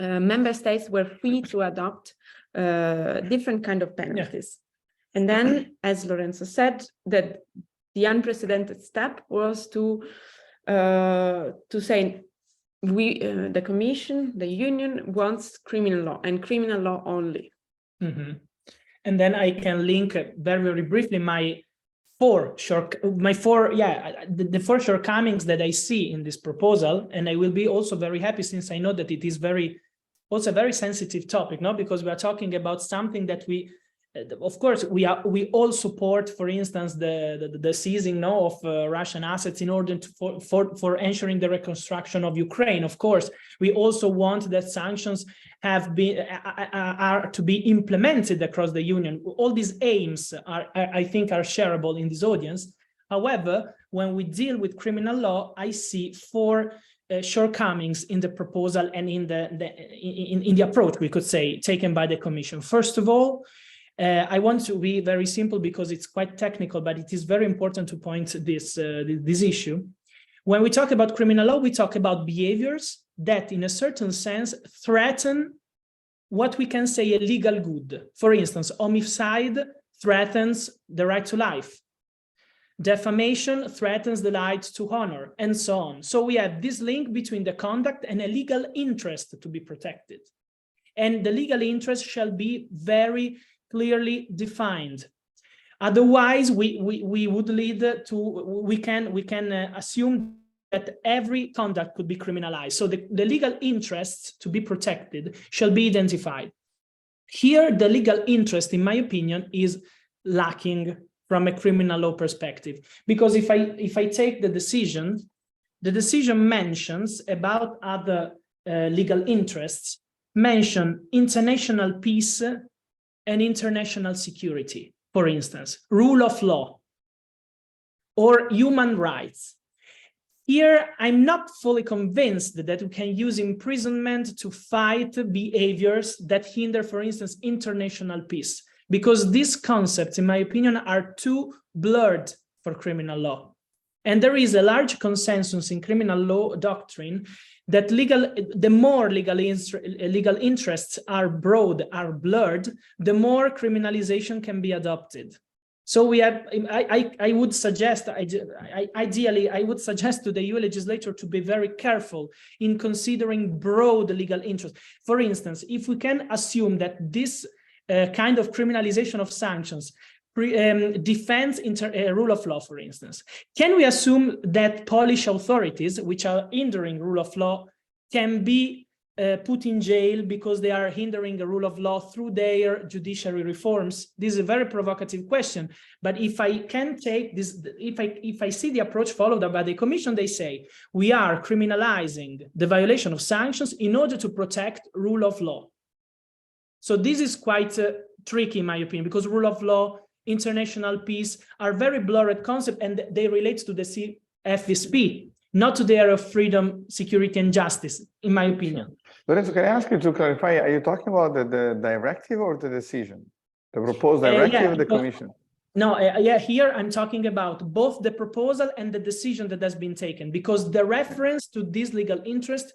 member states were free to adopt different kind of penalties. And then, as Lorenzo said, that the unprecedented step was to say, the Commission, the Union wants criminal law and criminal law only. And then I can link very, very briefly the four shortcomings that I see in this proposal. And I will be also very happy, since I know that it is also a very sensitive topic, no? Because we are talking about something that of course, we all support, for instance, the seizing of Russian assets in order for ensuring the reconstruction of Ukraine. Of course, we also want that sanctions are to be implemented across the Union. All these aims I think are shareable in this audience. However, when we deal with criminal law, I see four shortcomings in the proposal and in the approach, we could say, taken by the Commission. First of all, I want to be very simple because it's quite technical, but it is very important to point this issue. When we talk about criminal law, we talk about behaviors that, in a certain sense, threaten what we can say a legal good. For instance, homicide threatens the right to life. Defamation threatens the right to honor, and so on. So we have this link between the conduct and a legal interest to be protected. And the legal interest shall be very clearly defined. Otherwise, we would lead to, we can assume that every conduct could be criminalized. So the legal interests to be protected shall be identified. Here, the legal interest, in my opinion, is lacking from a criminal law perspective, because if I take the decision mentions about other legal interests, mention international peace and international security, for instance, rule of law or human rights. Here, I'm not fully convinced that we can use imprisonment to fight behaviors that hinder, for instance, international peace, because these concepts, in my opinion, are too blurred for criminal law. And there is a large consensus in criminal law doctrine that the more legal interests are broad, are blurred, the more criminalization can be adopted. So we have, I would suggest, ideally, I would suggest to the EU legislature to be very careful in considering broad legal interests. For instance, if we can assume that this kind of criminalization of sanctions defends rule of law, for instance, can we assume that Polish authorities, which are hindering rule of law, can be put in jail because they are hindering the rule of law through their judiciary reforms? This is a very provocative question. But if I can take this, if I see the approach followed by the Commission, they say we are criminalizing the violation of sanctions in order to protect rule of law. So this is quite tricky, in my opinion, because rule of law, international peace are very blurred concepts, and they relate to the CFSP, not to the area of freedom, security, and justice, in my opinion. Lorenzo, can I ask you to clarify, are you talking about the directive or the decision? The proposed directive of the Commission? No, here I'm talking about both the proposal and the decision that has been taken, because the reference to this legal interest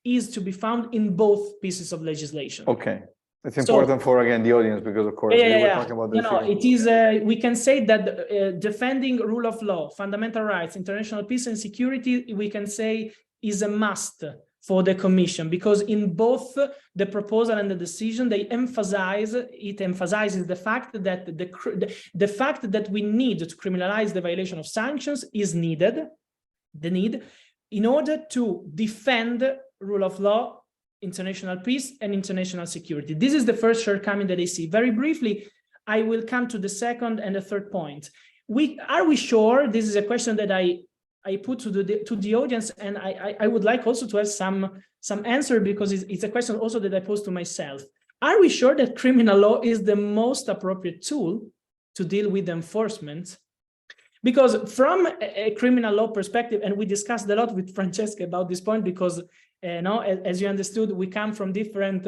is to be found in both pieces of legislation. Okay. It's important for, again, the audience, because of course, we were talking about this. It is, we can say that defending rule of law, fundamental rights, international peace and security, we can say is a must for the Commission, because in both the proposal and the decision, it emphasizes the fact that the fact that we need to criminalize the violation of sanctions is needed, in order to defend rule of law, international peace and international security. This is the first shortcoming that I see. Very briefly, I will come to the second and the third point. Are we sure? This is a question that I put to the audience, and I would like also to have some answer, because it's a question also that I pose to myself. Are we sure that criminal law is the most appropriate tool to deal with enforcement? Because from a criminal law perspective, and we discussed a lot with Francesca about this point, because as you understood, we come from different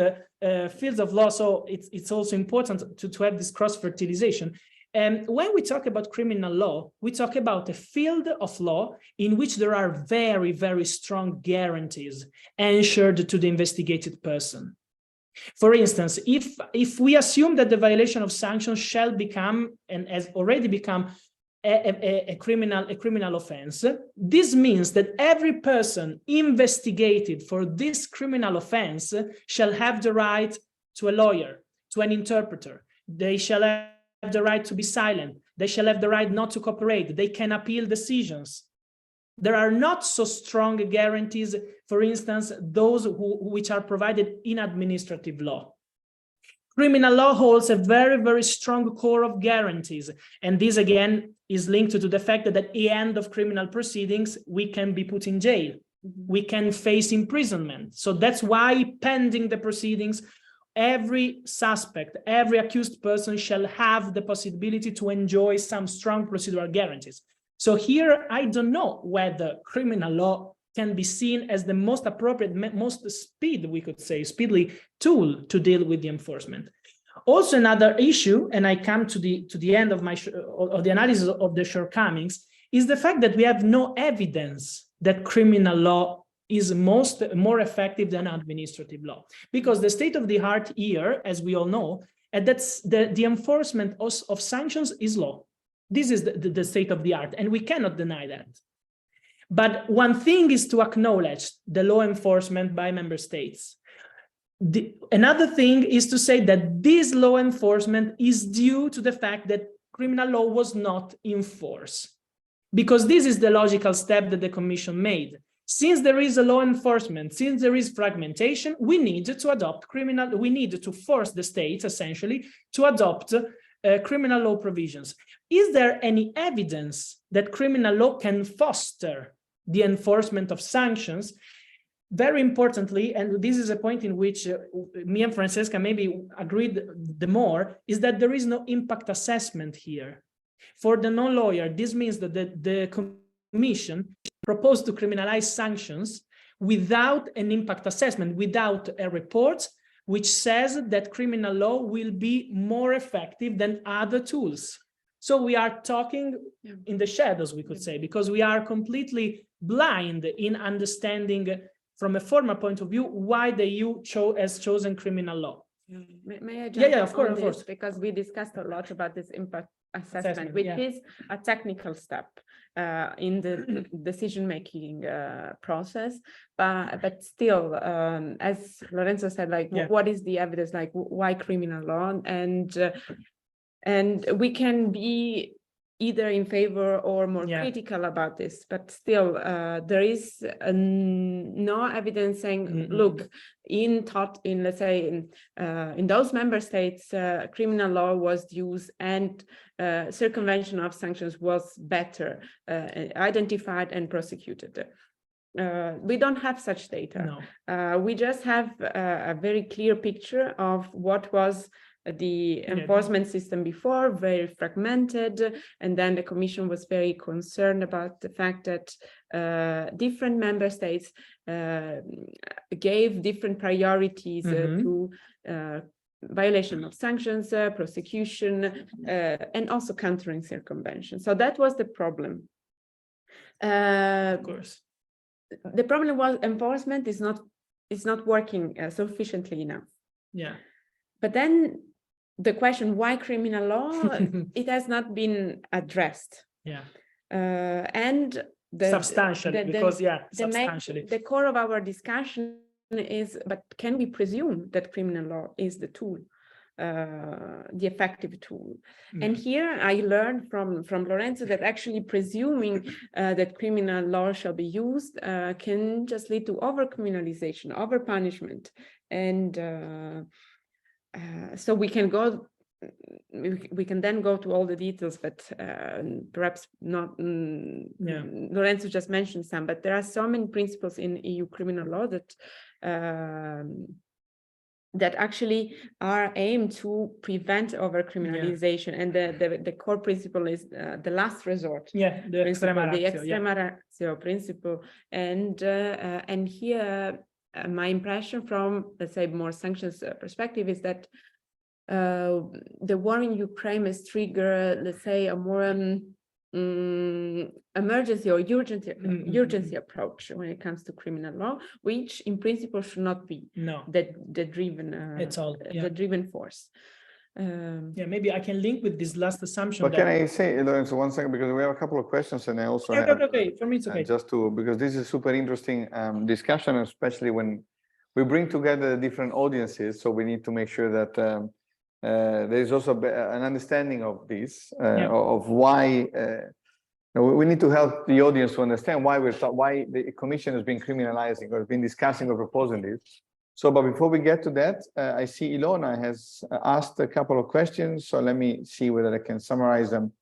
fields of law, so it's also important to have this cross-fertilization. And when we talk about criminal law, we talk about a field of law in which there are very, very strong guarantees ensured to the investigated person. For instance, if we assume that the violation of sanctions shall become, and has already become, a criminal offense, this means that every person investigated for this criminal offense shall have the right to a lawyer, to an interpreter. They shall have the right to be silent. They shall have the right not to cooperate. They can appeal decisions. There are not so strong guarantees, for instance, those which are provided in administrative law. Criminal law holds a very, very strong core of guarantees. And this, again, is linked to the fact that at the end of criminal proceedings, we can be put in jail. We can face imprisonment. So that's why, pending the proceedings, every suspect, every accused person shall have the possibility to enjoy some strong procedural guarantees. So here, I don't know whether criminal law can be seen as the most appropriate, most speedily tool to deal with the enforcement. Also, another issue, and I come to the end of the analysis of the shortcomings, is the fact that we have no evidence that criminal law is more effective than administrative law, because the state of the art here, as we all know, and that's the enforcement of sanctions is law. This is the state of the art, and we cannot deny that. But one thing is to acknowledge the law enforcement by member states. Another thing is to say that this law enforcement is due to the fact that criminal law was not enforced, because this is the logical step that the Commission made. Since there is a law enforcement, since there is fragmentation, we need to adopt we need to force the states, essentially, to adopt criminal law provisions. Is there any evidence that criminal law can foster the enforcement of sanctions? Very importantly, and this is a point in which me and Francesca maybe agreed the more, is that there is no impact assessment here. For the non-lawyer, this means that the Commission proposed to criminalize sanctions without an impact assessment, without a report which says that criminal law will be more effective than other tools. So we are talking in the shadows, we could say, because we are completely blind in understanding from a formal point of view why the EU has chosen criminal law. May I jump of course. Because we discussed a lot about this impact assessment, which is a technical step in the decision-making process, but still, as Lorenzo said, like, what is the evidence? Like, why criminal law? And we can be either in favor or more critical about this, but still, there is no evidence saying, look, in those member states, criminal law was used and circumvention of sanctions was better identified and prosecuted. We don't have such data. No. We just have a very clear picture of what was the enforcement system before, very fragmented, and then the Commission was very concerned about the fact that different member states gave different priorities to violation of sanctions, prosecution, and also countering circumvention. So that was the problem. Of course. The problem was enforcement is not working sufficiently enough. Yeah. but then the question, why criminal law, it has not been addressed. Yeah. And Substantially, because substantially. The core of our discussion is, but can we presume that criminal law is the tool, the effective tool? And here I learned from Lorenzo that actually presuming that criminal law shall be used can just lead to over-criminalization, over-punishment. And so we can then go to all the details, but perhaps not. Lorenzo just mentioned some, but there are so many principles in EU criminal law that that actually are aimed to prevent over-criminalization, and the core principle is the last resort. Yeah, the extrema ratio principle, and here my impression from, let's say, more sanctions perspective is that the war in Ukraine has triggered, let's say, a more emergency or urgency approach when it comes to criminal law, which in principle should not be the driven force. Maybe I can link with this last assumption. But can I say, Lorenzo, one second, because we have a couple of questions, and I also have, okay, for me it's okay. Just to, because this is super interesting discussion, especially when we bring together different audiences, so we need to make sure that there is also an understanding of this, of why we need to help the audience to understand why the Commission has been criminalizing or has been discussing or proposing this. So, but before we get to that, I see Ilona has asked a couple of questions. So let me see whether I can summarize them.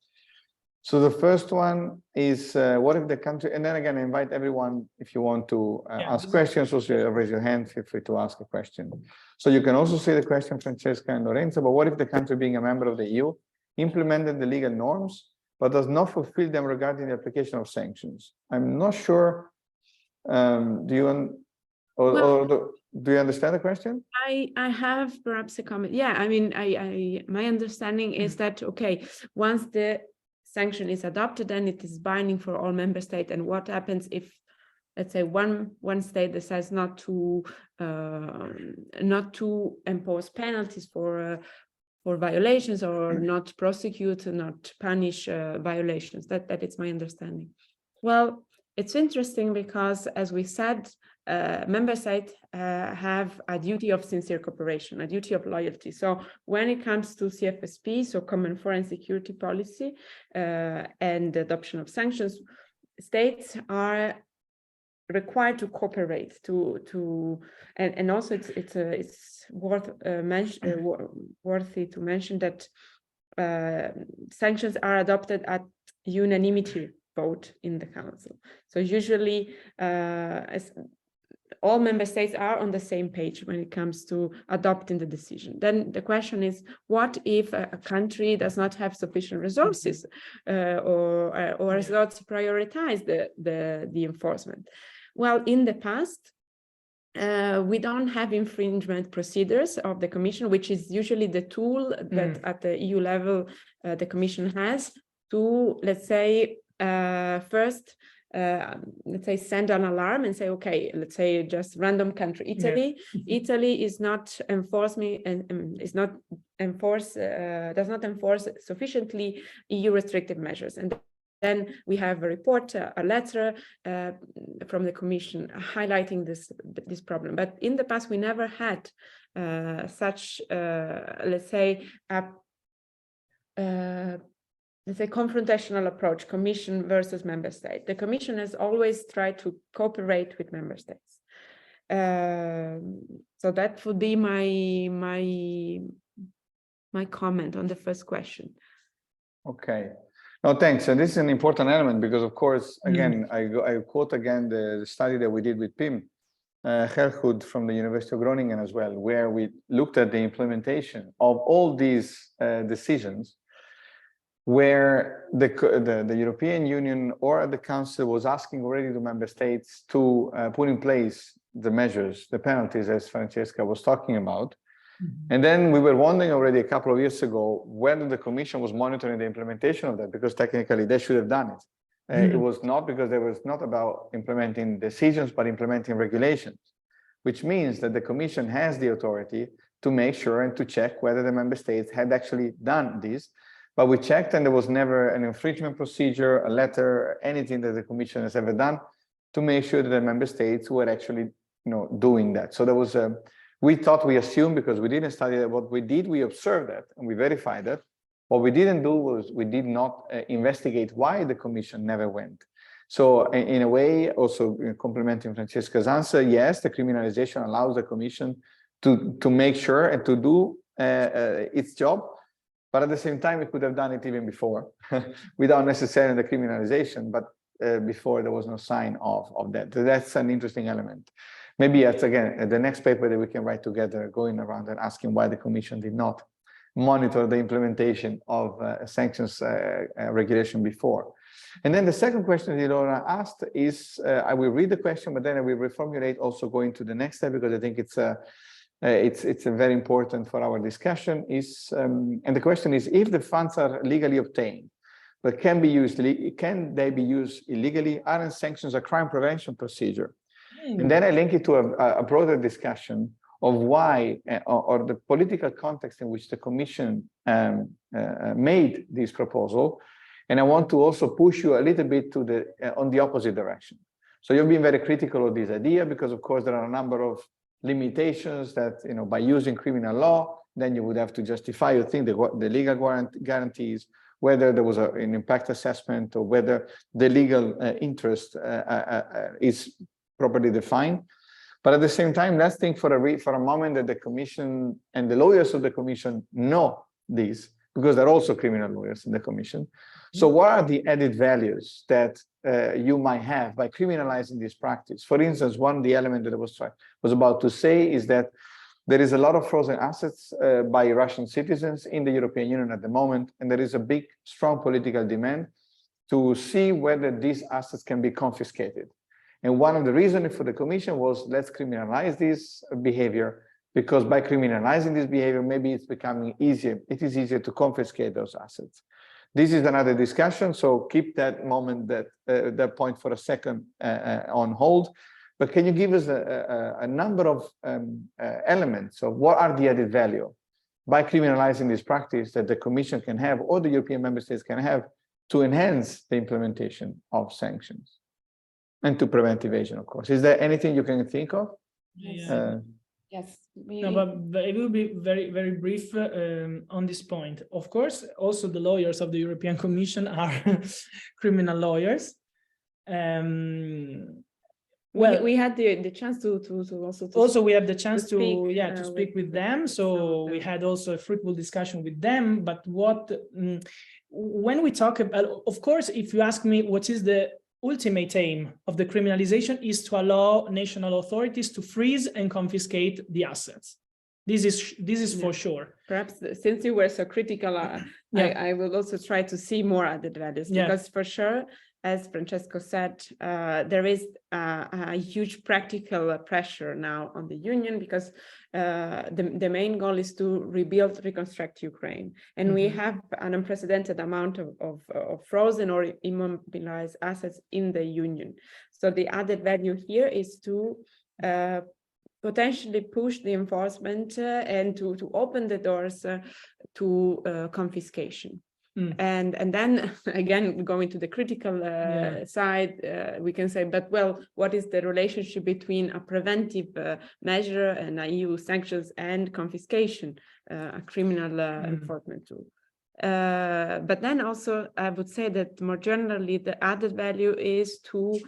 So the first one is, what if the country, and then again, I invite everyone, if you want to ask questions, also raise your hand, feel free to ask a question. So you can also see the question, Francesca and Lorenzo, but what if the country, being a member of the EU, implemented the legal norms, but does not fulfill them regarding the application of sanctions? I'm not sure, do you understand the question? I have perhaps a comment. Yeah, I mean, my understanding is that, okay, once the sanction is adopted, then it is binding for all member states. And what happens if, let's say, one state decides not to impose penalties for violations, or not prosecute, not punish violations? That is my understanding. Well, it's interesting because, as we said, member states have a duty of sincere cooperation, a duty of loyalty. So when it comes to CFSP, so Common Foreign Security Policy, and the adoption of sanctions, states are required to cooperate. And also it's worthy to mention that sanctions are adopted at unanimity vote in the Council. So usually, all member states are on the same page when it comes to adopting the decision. Then the question is, what if a country does not have sufficient resources or has not prioritized the enforcement? Well, in the past, we don't have infringement procedures of the Commission, which is usually the tool that at the EU level the Commission has to, let's say, first, let's say, send an alarm and say, okay, let's say just random country, Italy. Italy is not enforcing and does not enforce sufficiently EU restrictive measures. And then we have a report, a letter from the Commission highlighting this problem. But in the past, we never had such, let's say, confrontational approach, Commission versus member state. The Commission has always tried to cooperate with member states. So that would be my comment on the first question. Okay. No, thanks. And this is an important element because, of course, again, I quote again the study that we did with Pim Gerhud from the University of Groningen as well, where we looked at the implementation of all these decisions, where the European Union or the Council was asking already the member states to put in place the measures, the penalties, as Francesca was talking about. And then we were wondering already a couple of years ago whether the Commission was monitoring the implementation of that, because technically they should have done it. It was not, because it was not about implementing decisions, but implementing regulations, which means that the Commission has the authority to make sure and to check whether the member states had actually done this. But we checked and there was never an infringement procedure, a letter, anything that the Commission has ever done to make sure that the member states were actually doing that. So there was we thought, we assumed, because we didn't study that, what we did, we observed that and we verified that. What we didn't do was we did not investigate why the Commission never went. So in a way, also complementing Francesca's answer, yes, the criminalization allows the Commission to make sure and to do its job, but at the same time, it could have done it even before, without necessarily the criminalization, but before there was no sign of that. So that's an interesting element. Maybe that's, again, the next paper that we can write together, going around and asking why the Commission did not monitor the implementation of sanctions regulation before. And then the second question that Ilona asked is, I will read the question, but then I will reformulate, also going to the next step, because I think it's a very important for our discussion. And the question is, if the funds are legally obtained, but can they be used illegally? Aren't sanctions a crime prevention procedure? And then I link it to a broader discussion of why, or the political context in which the Commission made this proposal. And I want to also push you a little bit to on the opposite direction. So you've been very critical of this idea because, of course, there are a number of limitations that, by using criminal law, then you would have to justify, you think, the legal guarantees, whether there was an impact assessment, or whether the legal interest is properly defined. But at the same time, let's think for a moment that the Commission and the lawyers of the Commission know this, because they're also criminal lawyers in the Commission. So what are the added values that you might have by criminalizing this practice? For instance, the element that I was about to say is that there is a lot of frozen assets by Russian citizens in the European Union at the moment, and there is a big, strong political demand to see whether these assets can be confiscated. And one of the reasons for the Commission was, let's criminalize this behavior, because by criminalizing this behavior, maybe it's becoming easier. It is easier to confiscate those assets. This is another discussion, so keep that moment, that point for a second on hold. But can you give us a number of elements of what are the added value by criminalizing this practice that the Commission can have, or the European member states can have, to enhance the implementation of sanctions and to prevent evasion, of course? Is there anything you can think of? Yes. No, but it will be very, very brief on this point. Of course, also the lawyers of the European Commission are criminal lawyers. Well, we had the chance to also we have the chance to speak, speak with them. So we had also a fruitful discussion with them. But when we talk about, of course, if you ask me what is the ultimate aim of the criminalization, is to allow national authorities to freeze and confiscate the assets. This is for sure. Perhaps since you were so critical, I will also try to see more added values, because for sure, as Francesco said, there is a huge practical pressure now on the Union, because the main goal is to reconstruct Ukraine. And we have an unprecedented amount of frozen or immobilized assets in the Union. So the added value here is to potentially push the enforcement and to open the doors to confiscation. And then again, going to the critical side, we can say, but well, what is the relationship between a preventive measure and a EU sanctions and confiscation, a criminal enforcement tool? But then also, I would say that more generally, the added value is to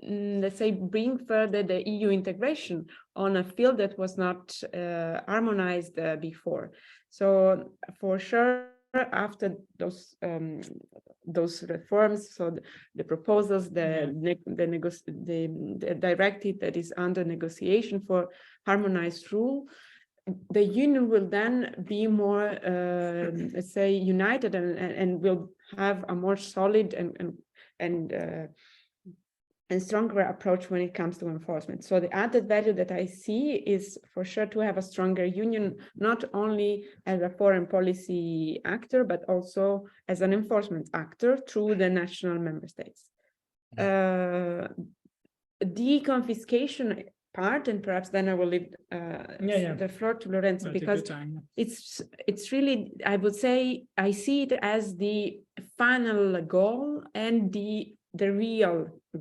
let's say, bring further the EU integration on a field that was not harmonized before. So for sure, after those reforms, so the proposals, the directive that is under negotiation for harmonized rule, the Union will then be more, let's say, united and will have a more solid and stronger approach when it comes to enforcement. So the added value that I see is for sure to have a stronger Union, not only as a foreign policy actor, but also as an enforcement actor through the national member states. Deconfiscation part, and perhaps then I will leave the floor to Lorenzo, because it's really, I would say, I see it as the final goal and the real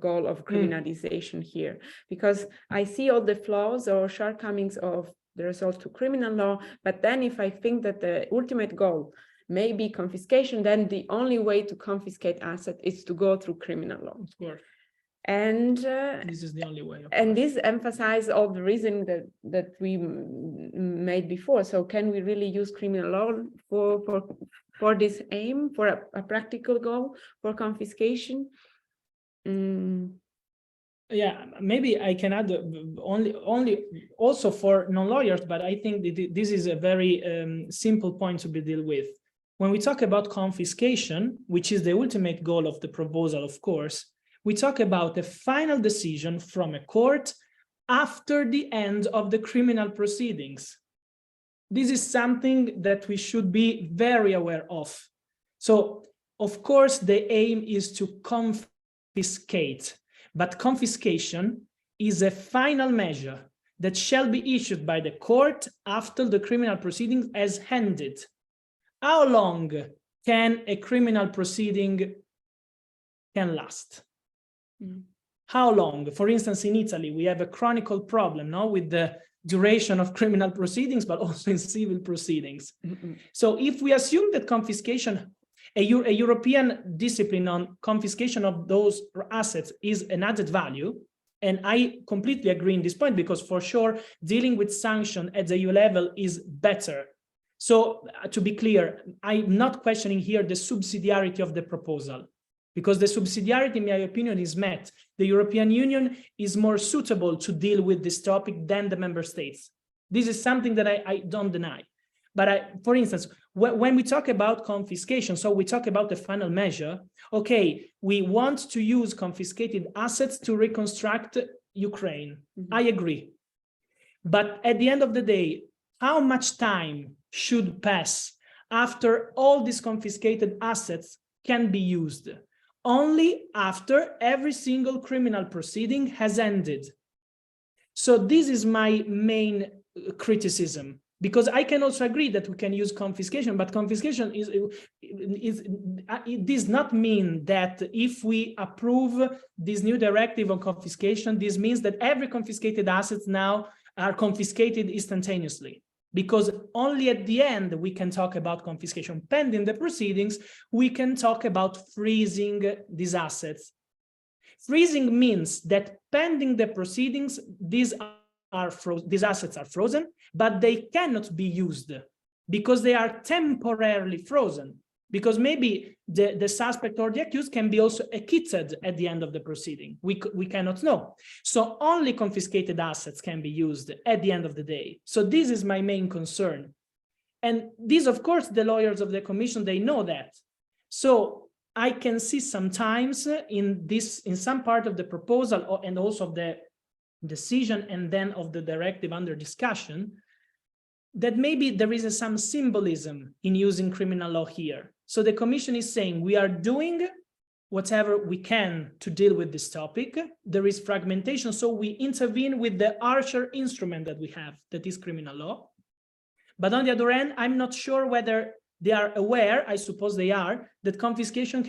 goal of criminalization here, because I see all the flaws or shortcomings of the result to criminal law. But then if I think that the ultimate goal may be confiscation, then the only way to confiscate asset is to go through criminal law. Of course. And this is the only way. And this emphasizes all the reasoning that we made before. So can we really use criminal law for this aim, for a practical goal, for confiscation? Yeah, maybe I can add only also for non-lawyers, but I think this is a very simple point to be dealt with. When we talk about confiscation, which is the ultimate goal of the proposal, of course, we talk about a final decision from a court after the end of the criminal proceedings. This is something that we should be very aware of. So, of course, the aim is to confiscate, but confiscation is a final measure that shall be issued by the court after the criminal proceedings has ended. How long can a criminal proceeding can last? How long? For instance, in Italy, we have a chronic problem now with the duration of criminal proceedings, but also in civil proceedings. So if we assume that confiscation, a European discipline on confiscation of those assets is an added value, and I completely agree in this point, because for sure, dealing with sanction at the EU level is better. So to be clear, I'm not questioning here the subsidiarity of the proposal, because the subsidiarity, in my opinion, is met. The European Union is more suitable to deal with this topic than the member states. This is something that I don't deny. But for instance, when we talk about confiscation, so we talk about the final measure, okay, we want to use confiscated assets to reconstruct Ukraine. I agree. But at the end of the day, how much time should pass after all these confiscated assets can be used? Only after every single criminal proceeding has ended. So this is my main criticism, because I can also agree that we can use confiscation, but confiscation it does not mean that if we approve this new directive on confiscation, this means that every confiscated assets now are confiscated instantaneously. Because only at the end we can talk about confiscation. Pending the proceedings, we can talk about freezing these assets. Freezing means that pending the proceedings, these assets are frozen, but they cannot be used because they are temporarily frozen. Because maybe the suspect or the accused can be also acquitted at the end of the proceeding. We cannot know. So only confiscated assets can be used at the end of the day. So this is my main concern. And this, of course, the lawyers of the Commission, they know that. So I can see sometimes in some part of the proposal and also of the decision and then of the directive under discussion, that maybe there is some symbolism in using criminal law here. So the Commission is saying we are doing whatever we can to deal with this topic. There is fragmentation, so we intervene with the harsher instrument that we have, that is criminal law. But on the other hand, I'm not sure whether they are aware, I suppose they are, that confiscation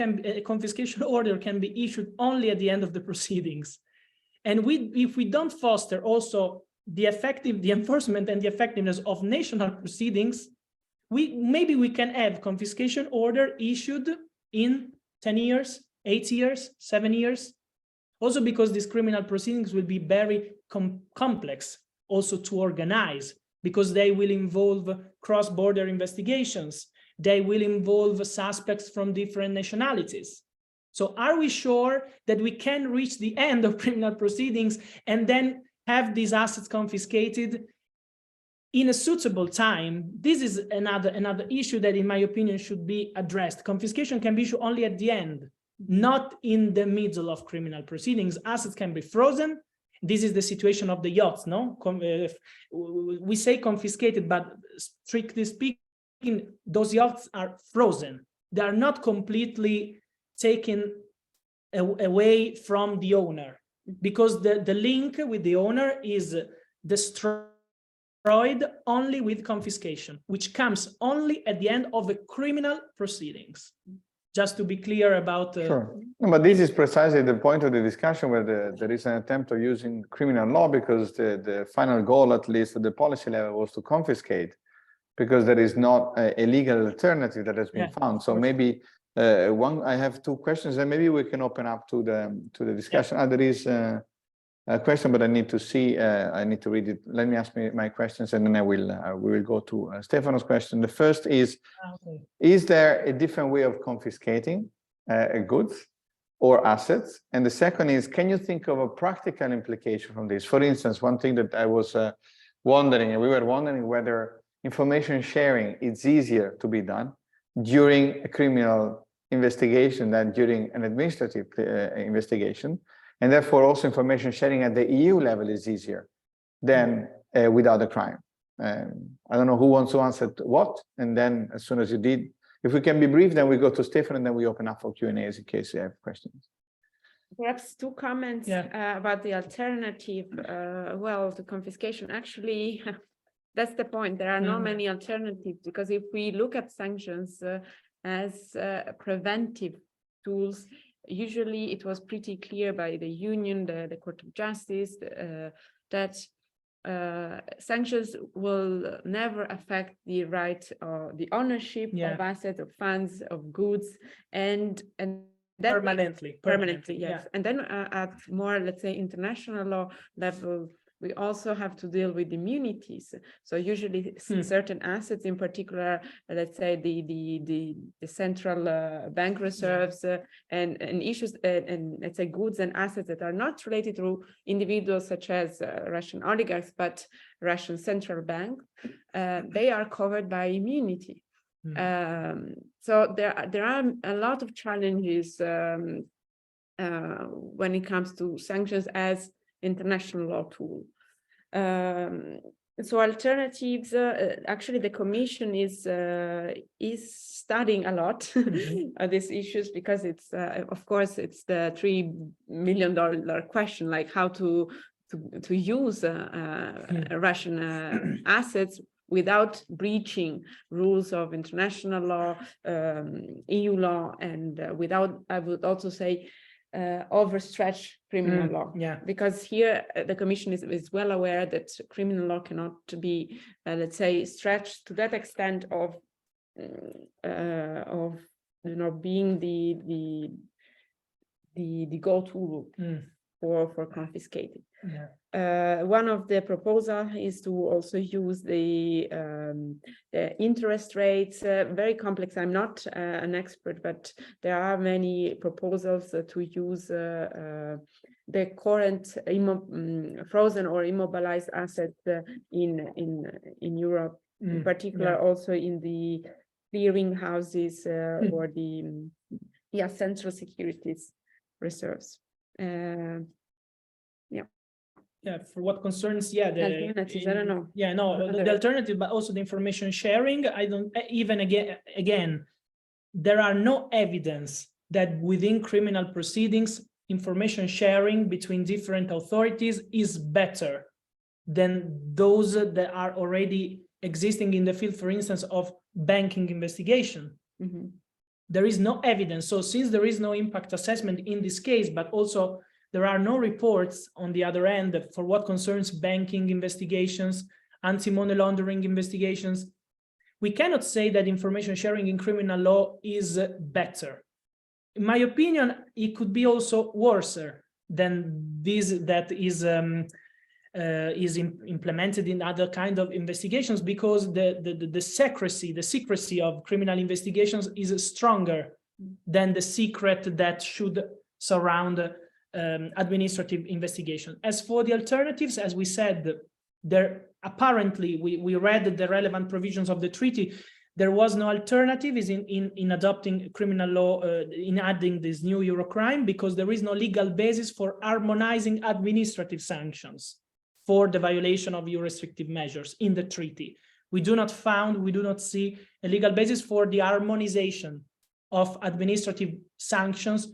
order can be issued only at the end of the proceedings. And if we don't foster also the enforcement and the effectiveness of national proceedings, maybe we can have confiscation order issued in 10 years, 8 years, 7 years. Also because these criminal proceedings will be very complex also to organize, because they will involve cross-border investigations. They will involve suspects from different nationalities. So are we sure that we can reach the end of criminal proceedings and then have these assets confiscated in a suitable time? This is another issue that, in my opinion, should be addressed. Confiscation can be issued only at the end, not in the middle of criminal proceedings. Assets can be frozen. This is the situation of the yachts, no? We say confiscated, but strictly speaking, those yachts are frozen. They are not completely taken away from the owner. because the link with the owner is destroyed only with confiscation, which comes only at the end of the criminal proceedings. Just to be clear about... Sure. No, but this is precisely the point of the discussion where there is an attempt of using criminal law, because the final goal, at least at the policy level, was to confiscate, because there is not a legal alternative that has been found. So maybe I have two questions, and maybe we can open up to the discussion. There is a question, but I need to see. I need to read it. Let me ask my questions, and then we will go to Stefano's question. The first is: Is there a different way of confiscating goods or assets? And the second is: can you think of a practical implication from this? For instance, one thing that I was wondering, and we were wondering whether information sharing is easier to be done during a criminal investigation than during an administrative investigation, and therefore also information sharing at the EU level is easier than without a crime. I don't know who wants to answer what, and then as soon as you did, if we can be brief, then we go to Stefan, and then we open up for Q&As in case you have questions. Perhaps two comments about the alternative. Well, the confiscation, actually, that's the point. There are not many alternatives, because if we look at sanctions as preventive tools, usually it was pretty clear by the Union, the Court of Justice, that sanctions will never affect the right or the ownership of assets, of funds, of goods, and permanently, yes. Yeah. And then at more, let's say, international law level, we also have to deal with immunities. So usually certain assets, in particular, let's say the central bank reserves and issues and let's say goods and assets that are not related to individuals such as Russian oligarchs, but Russian central bank, they are covered by immunity. So there are a lot of challenges when it comes to sanctions as international law tool. So alternatives, actually the Commission is studying a lot these issues, because it's of course it's the $3 million question, like how to use Russian assets without breaching rules of international law, EU law, and without, I would also say, overstretch criminal law. Because here the Commission is well aware that criminal law cannot be, let's say, stretched to that extent of being the go-to for confiscating. One of the proposals is to also use the interest rates, very complex. I'm not an expert, but there are many proposals to use the current frozen or immobilized assets in Europe, in particular also in the clearing houses or the central securities reserves. For what concerns, the alternatives, I don't know. The alternative, but also the information sharing. I don't even again, there are no evidence that within criminal proceedings, information sharing between different authorities is better than those that are already existing in the field, for instance, of banking investigation. There is no evidence. So since there is no impact assessment in this case, but also there are no reports on the other end for what concerns banking investigations, anti-money laundering investigations, we cannot say that information sharing in criminal law is better. In my opinion, it could be also worse than this that is implemented in other kind of investigations, because the secrecy of criminal investigations is stronger than the secret that should surround administrative investigation. As for the alternatives, as we said, there apparently we read the relevant provisions of the treaty. There was no alternative in adopting criminal law, in adding this new Eurocrime, because there is no legal basis for harmonizing administrative sanctions for the violation of EU restrictive measures in the treaty. We do not see a legal basis for the harmonization of administrative sanctions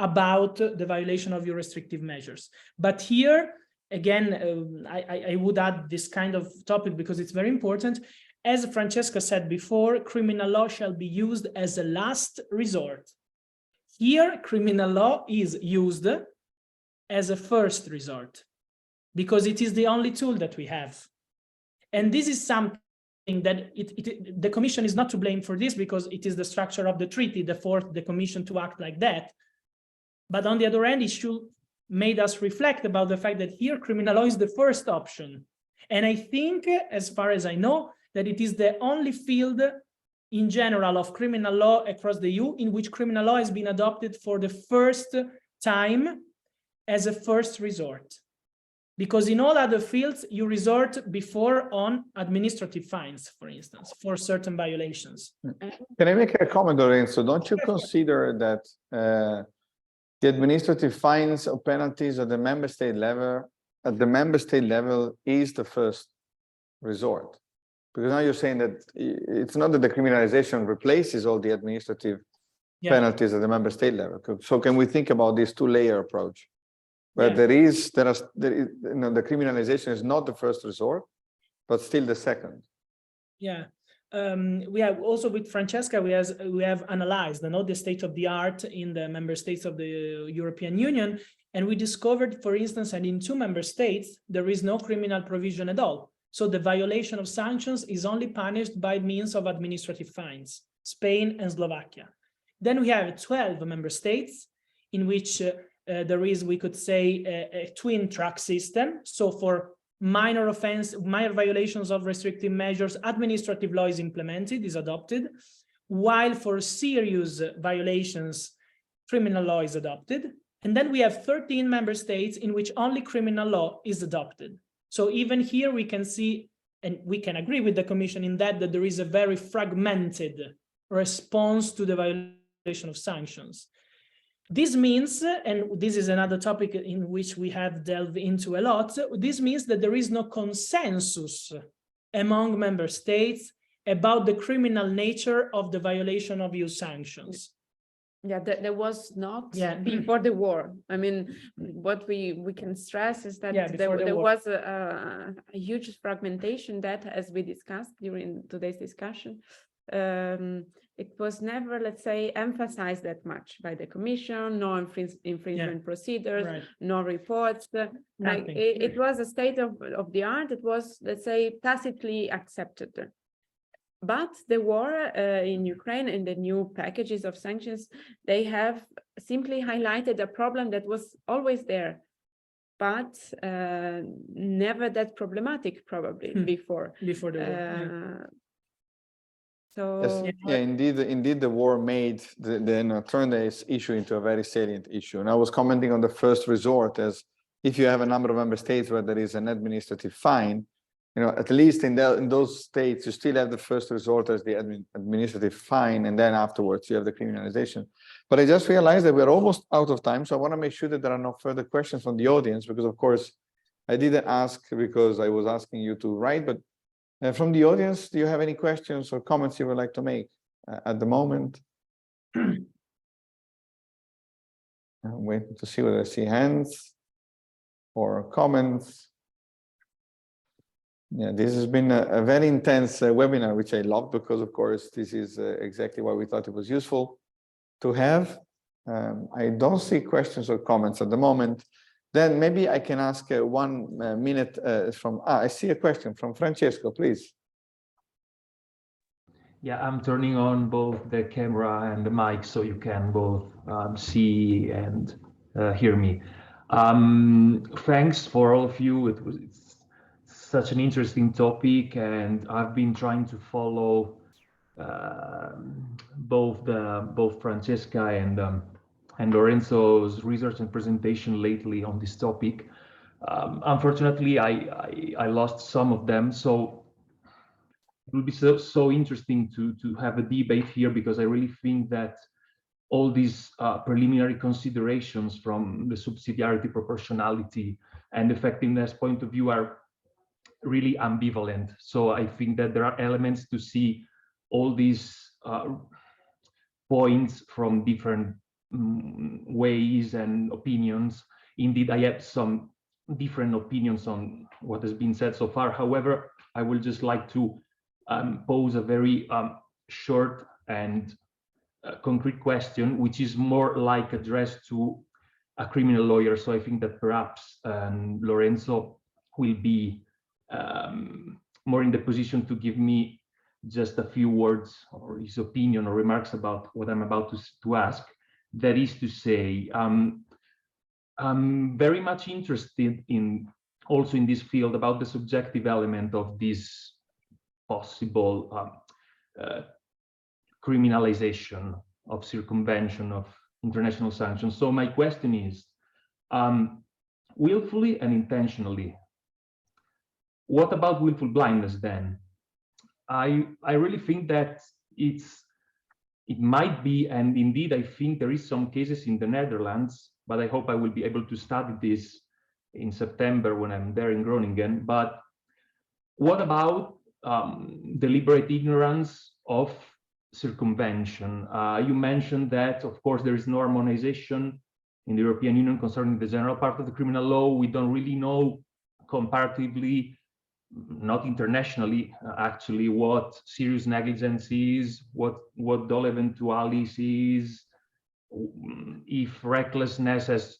about the violation of your restrictive measures. But here, again, I would add this kind of topic because it's very important. As Francesca said before, criminal law shall be used as a last resort. Here, criminal law is used as a first resort because it is the only tool that we have. And this is something that the Commission is not to blame for this because it is the structure of the treaty that forced the Commission to act like that. But on the other hand, it should made us reflect about the fact that here criminal law is the first option. And I think, as far as I know, that it is the only field in general of criminal law across the EU in which criminal law has been adopted for the first time as a first resort. Because in all other fields, you resort before on administrative fines, for instance, for certain violations. Can I make a comment, Lorenzo? Don't you consider that the administrative fines or penalties at the member state level, is the first resort? Because now you're saying that it's not that the criminalization replaces all the administrative penalties at the member state level. So can we think about this two-layer approach, where the criminalization is not the first resort, but still the second? Yeah. We have also with Francesca, we have analyzed the state of the art in the member states of the European Union, and we discovered, for instance, that in 2 member states there is no criminal provision at all. So the violation of sanctions is only punished by means of administrative fines, Spain and Slovakia. Then we have 12 member states in which there is, we could say, a twin track system. So for minor violations of restrictive measures, administrative law is implemented, is adopted, while for serious violations, criminal law is adopted. And then we have 13 member states in which only criminal law is adopted. So even here we can see, and we can agree with the Commission in that there is a very fragmented response to the violation of sanctions. This means, and this is another topic in which we have delved into a lot, this means that there is no consensus among member states about the criminal nature of the violation of EU sanctions. Yeah, there was not before the war. I mean, what we can stress is that there was a huge fragmentation that, as we discussed during today's discussion, it was never, let's say, emphasized that much by the Commission, no infringement procedures, no reports. It was a state of the art. It was, let's say, tacitly accepted. But the war in Ukraine and the new packages of sanctions, they have simply highlighted a problem that was always there, but never that problematic probably before the war. So indeed, the war made turned this issue into a very salient issue. And I was commenting on the first resort as if you have a number of member states where there is an administrative fine, at least in those states, you still have the first resort as the administrative fine, and then afterwards you have the criminalization. But I just realized that we're almost out of time, so I want to make sure that there are no further questions from the audience, because of course I didn't ask because I was asking you to write, but from the audience, do you have any questions or comments you would like to make at the moment? I'm waiting to see whether I see hands or comments. Yeah, this has been a very intense webinar, which I love because, of course, this is exactly why we thought it was useful to have. I don't see questions or comments at the moment. Then maybe I can ask 1 minute from, I see a question from Francesco, please. Yeah, I'm turning on both the camera and the mic so you can both see and hear me. Thanks for all of you. It's such an interesting topic, and I've been trying to follow both Francesca and Lorenzo's research and presentation lately on this topic. Unfortunately, I lost some of them, so it will be so interesting to have a debate here, because I really think that all these preliminary considerations from the subsidiarity, proportionality, and effectiveness point of view are really ambivalent. So I think that there are elements to see all these points from different ways and opinions. Indeed, I have some different opinions on what has been said so far. However, I would just like to pose a very short and concrete question, which is more like addressed to a criminal lawyer. So I think that perhaps Lorenzo will be more in the position to give me just a few words or his opinion or remarks about what I'm about to ask. That is to say, I'm very much interested in also in this field about the subjective element of this possible criminalization of circumvention of international sanctions. So my question is, willfully and intentionally, what about willful blindness then? I really think that it might be, and indeed I think there is some cases in the Netherlands, but I hope I will be able to study this in September when I'm there in Groningen. But what about deliberate ignorance of circumvention? You mentioned that, of course, there is no harmonization in the European Union concerning the general part of the criminal law. We don't really know comparatively, not internationally, actually, what serious negligence is, what dolo eventualis is, if recklessness has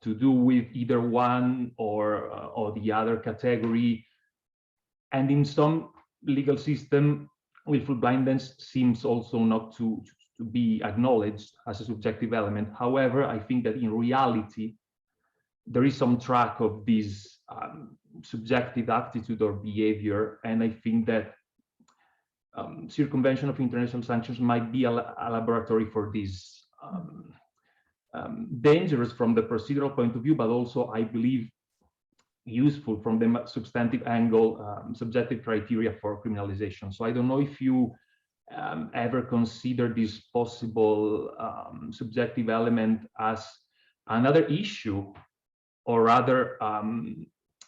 to do with either one or the other category. And in some legal system, willful blindness seems also not to be acknowledged as a subjective element. However, I think that in reality, there is some track of this subjective attitude or behavior, and I think that circumvention of international sanctions might be a laboratory for this. Dangerous from the procedural point of view, but also, I believe, useful from the substantive angle, subjective criteria for criminalization. So I don't know if you ever consider this possible subjective element as another issue, or rather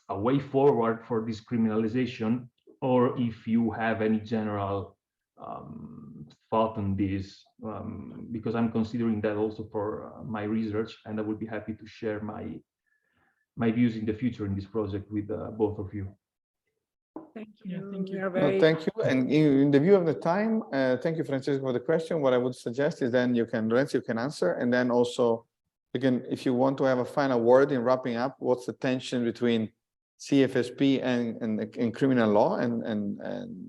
a way forward for this criminalization, or if you have any general thought on this, because I'm considering that also for my research, and I would be happy to share my views in the future in this project with both of you. Thank you. Yeah, thank you. No, thank you. And in the view of the time, thank you, Francesco, for the question. What I would suggest is then Lorenzo, you can answer, and then also you can, if you want to have a final word in wrapping up, what's the tension between CFSP and criminal law, and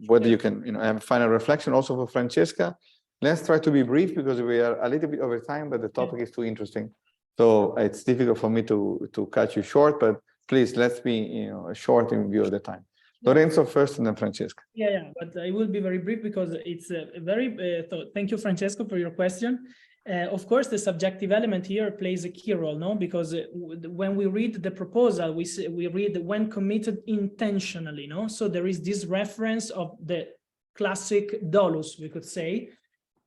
whether you can have a final reflection also for Francesca. Let's try to be brief because we are a little bit over time, but the topic is too interesting. So it's difficult for me to cut you short, but please, let's be short in view of the time. Lorenzo first and then Francesca. Yeah, but I will be very brief because it's a very, thank you, Francesco, for your question. Of course, the subjective element here plays a key role, no? Because when we read the proposal, we read when committed intentionally, no? So there is this reference of the classic dolus, we could say.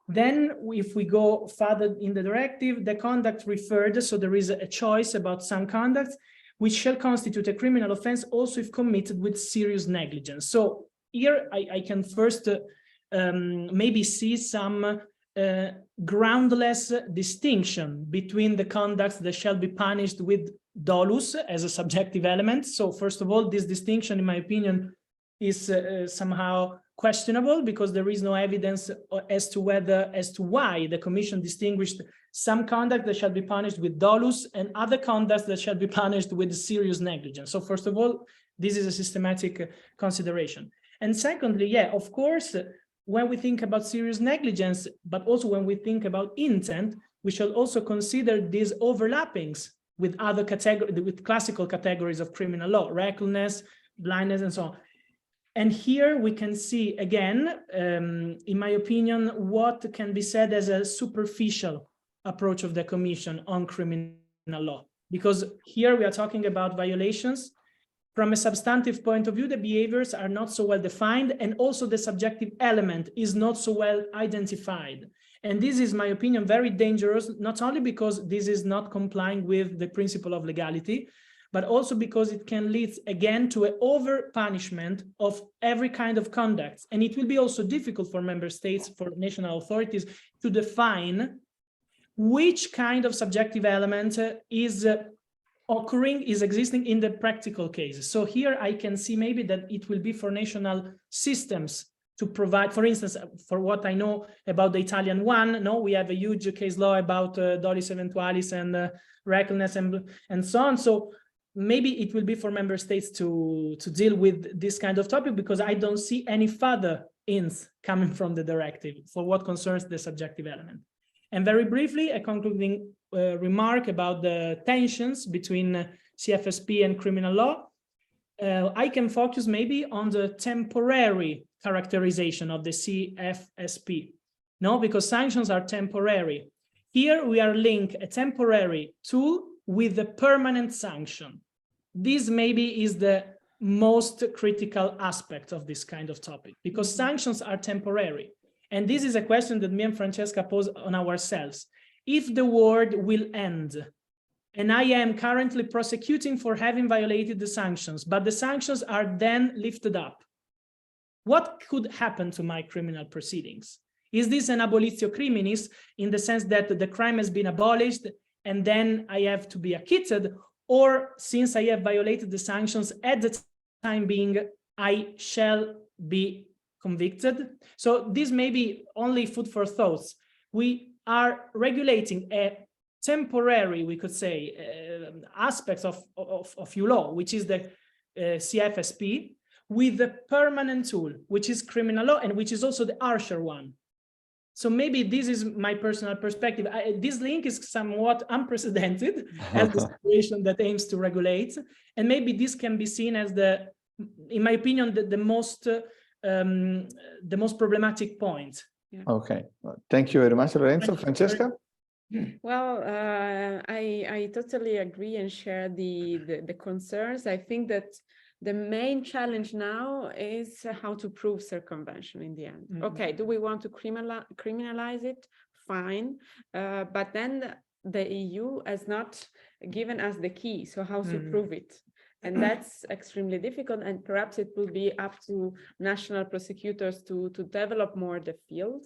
Then if we go further in the directive, the conduct referred, so there is a choice about some conduct which shall constitute a criminal offense also if committed with serious negligence. So here I can first maybe see some groundless distinction between the conducts that shall be punished with dolus as a subjective element. So first of all, this distinction, in my opinion, is somehow questionable because there is no evidence as to why the Commission distinguished some conduct that shall be punished with dolus and other conducts that shall be punished with serious negligence. So first of all, this is a systematic consideration. And secondly, yeah, of course, when we think about serious negligence, but also when we think about intent, we shall also consider these overlappings with other categories, with classical categories of criminal law, recklessness, blindness, and so on. And here we can see again, in my opinion, what can be said as a superficial approach of the Commission on criminal law. Because here we are talking about violations. From a substantive point of view, the behaviors are not so well defined, and also the subjective element is not so well identified. And this is, my opinion, very dangerous, not only because this is not complying with the principle of legality, but also because it can lead again to an over punishment of every kind of conduct. And it will be also difficult for member states, for national authorities to define which kind of subjective element is existing in the practical cases. So here I can see maybe that it will be for national systems to provide, for instance, for what I know about the Italian one, no, we have a huge case law about dolus eventualis and recklessness and so on. So maybe it will be for member states to deal with this kind of topic, because I don't see any further hints coming from the directive for what concerns the subjective element. And very briefly, a concluding remark about the tensions between CFSP and criminal law. I can focus maybe on the temporary characterization of the CFSP, no, because sanctions are temporary. Here we are linked a temporary tool with a permanent sanction. This maybe is the most critical aspect of this kind of topic, because sanctions are temporary. And this is a question that me and Francesca pose on ourselves. If the world will end, and I am currently prosecuting for having violated the sanctions, but the sanctions are then lifted up, what could happen to my criminal proceedings? Is this an abolitio criminis in the sense that the crime has been abolished and then I have to be acquitted? Or since I have violated the sanctions, at the time being, I shall be convicted? So this may be only food for thoughts. We are regulating a temporary, we could say, aspects of EU law, which is the CFSP, with the permanent tool, which is criminal law, and which is also the harsher one. So maybe this is my personal perspective. This link is somewhat unprecedented as the situation that aims to regulate. And maybe this can be seen as the, in my opinion, the most problematic point. Yeah. Okay, well, thank you very much, Lorenzo. Francesca? Well, I totally agree and share the concerns. I think that the main challenge now is how to prove circumvention in the end. Okay, do we want to criminalize it? Fine, but then the EU has not given us the key, so how to prove it? And that's extremely difficult, and perhaps it will be up to national prosecutors to develop more the field.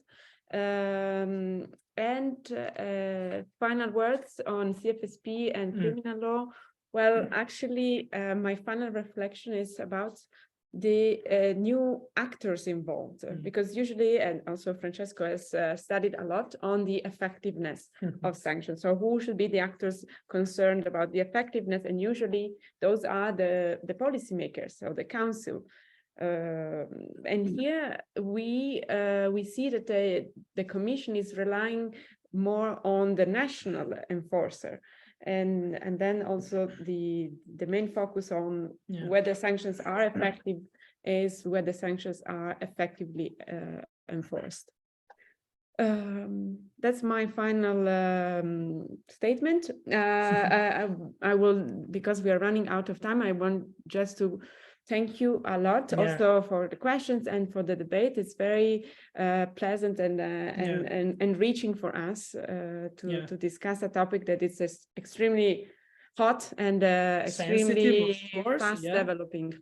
Final words on CFSP and criminal law. Well, actually, my final reflection is about the new actors involved, because usually, and also Francesco has studied a lot on the effectiveness of sanctions. So who should be the actors concerned about the effectiveness? And usually those are the policymakers, so the council. And here we see that the Commission is relying more on the national enforcer. And then also the main focus on whether sanctions are effective is whether sanctions are effectively enforced. That's my final statement. I will, because we are running out of time, I want just to thank you a lot also for the questions and for the debate. It's very pleasant and enriching for us to discuss a topic that is extremely hot and extremely fast developing.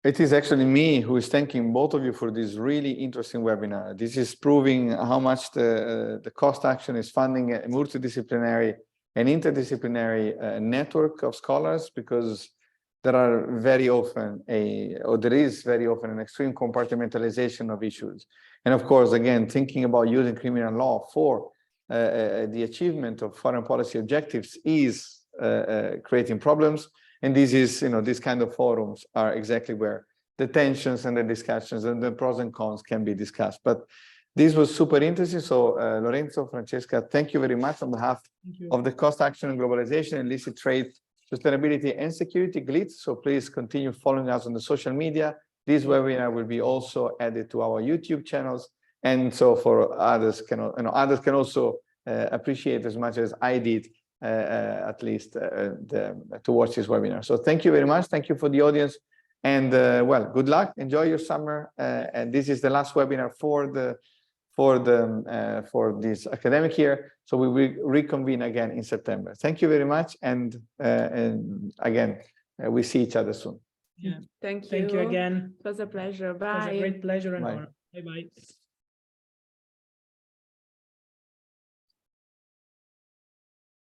It is actually me who is thanking both of you for this really interesting webinar. This is proving how much the cost action is funding a multidisciplinary and interdisciplinary network of scholars, because there is very often an extreme compartmentalization of issues. And of course, again, thinking about using criminal law for the achievement of foreign policy objectives is creating problems. And this is, these kind of forums are exactly where the tensions and the discussions and the pros and cons can be discussed. But this was super interesting. So Lorenzo, Francesca, thank you very much on behalf of the Cost Action and Globalization, Illicit Trade, Sustainability and Security, GLITSS. So please continue following us on the social media. This webinar will be also added to our YouTube channels. And so for others others can also appreciate as much as I did, at least to watch this webinar. So thank you very much. Thank you for the audience. And well, good luck. Enjoy your summer. And this is the last webinar for this academic year. So we will reconvene again in September. Thank you very much. And again, we see each other soon. Yeah. Thank you. Thank you again. It was a pleasure. Bye. It was a great pleasure and Bye. honor. Bye-bye.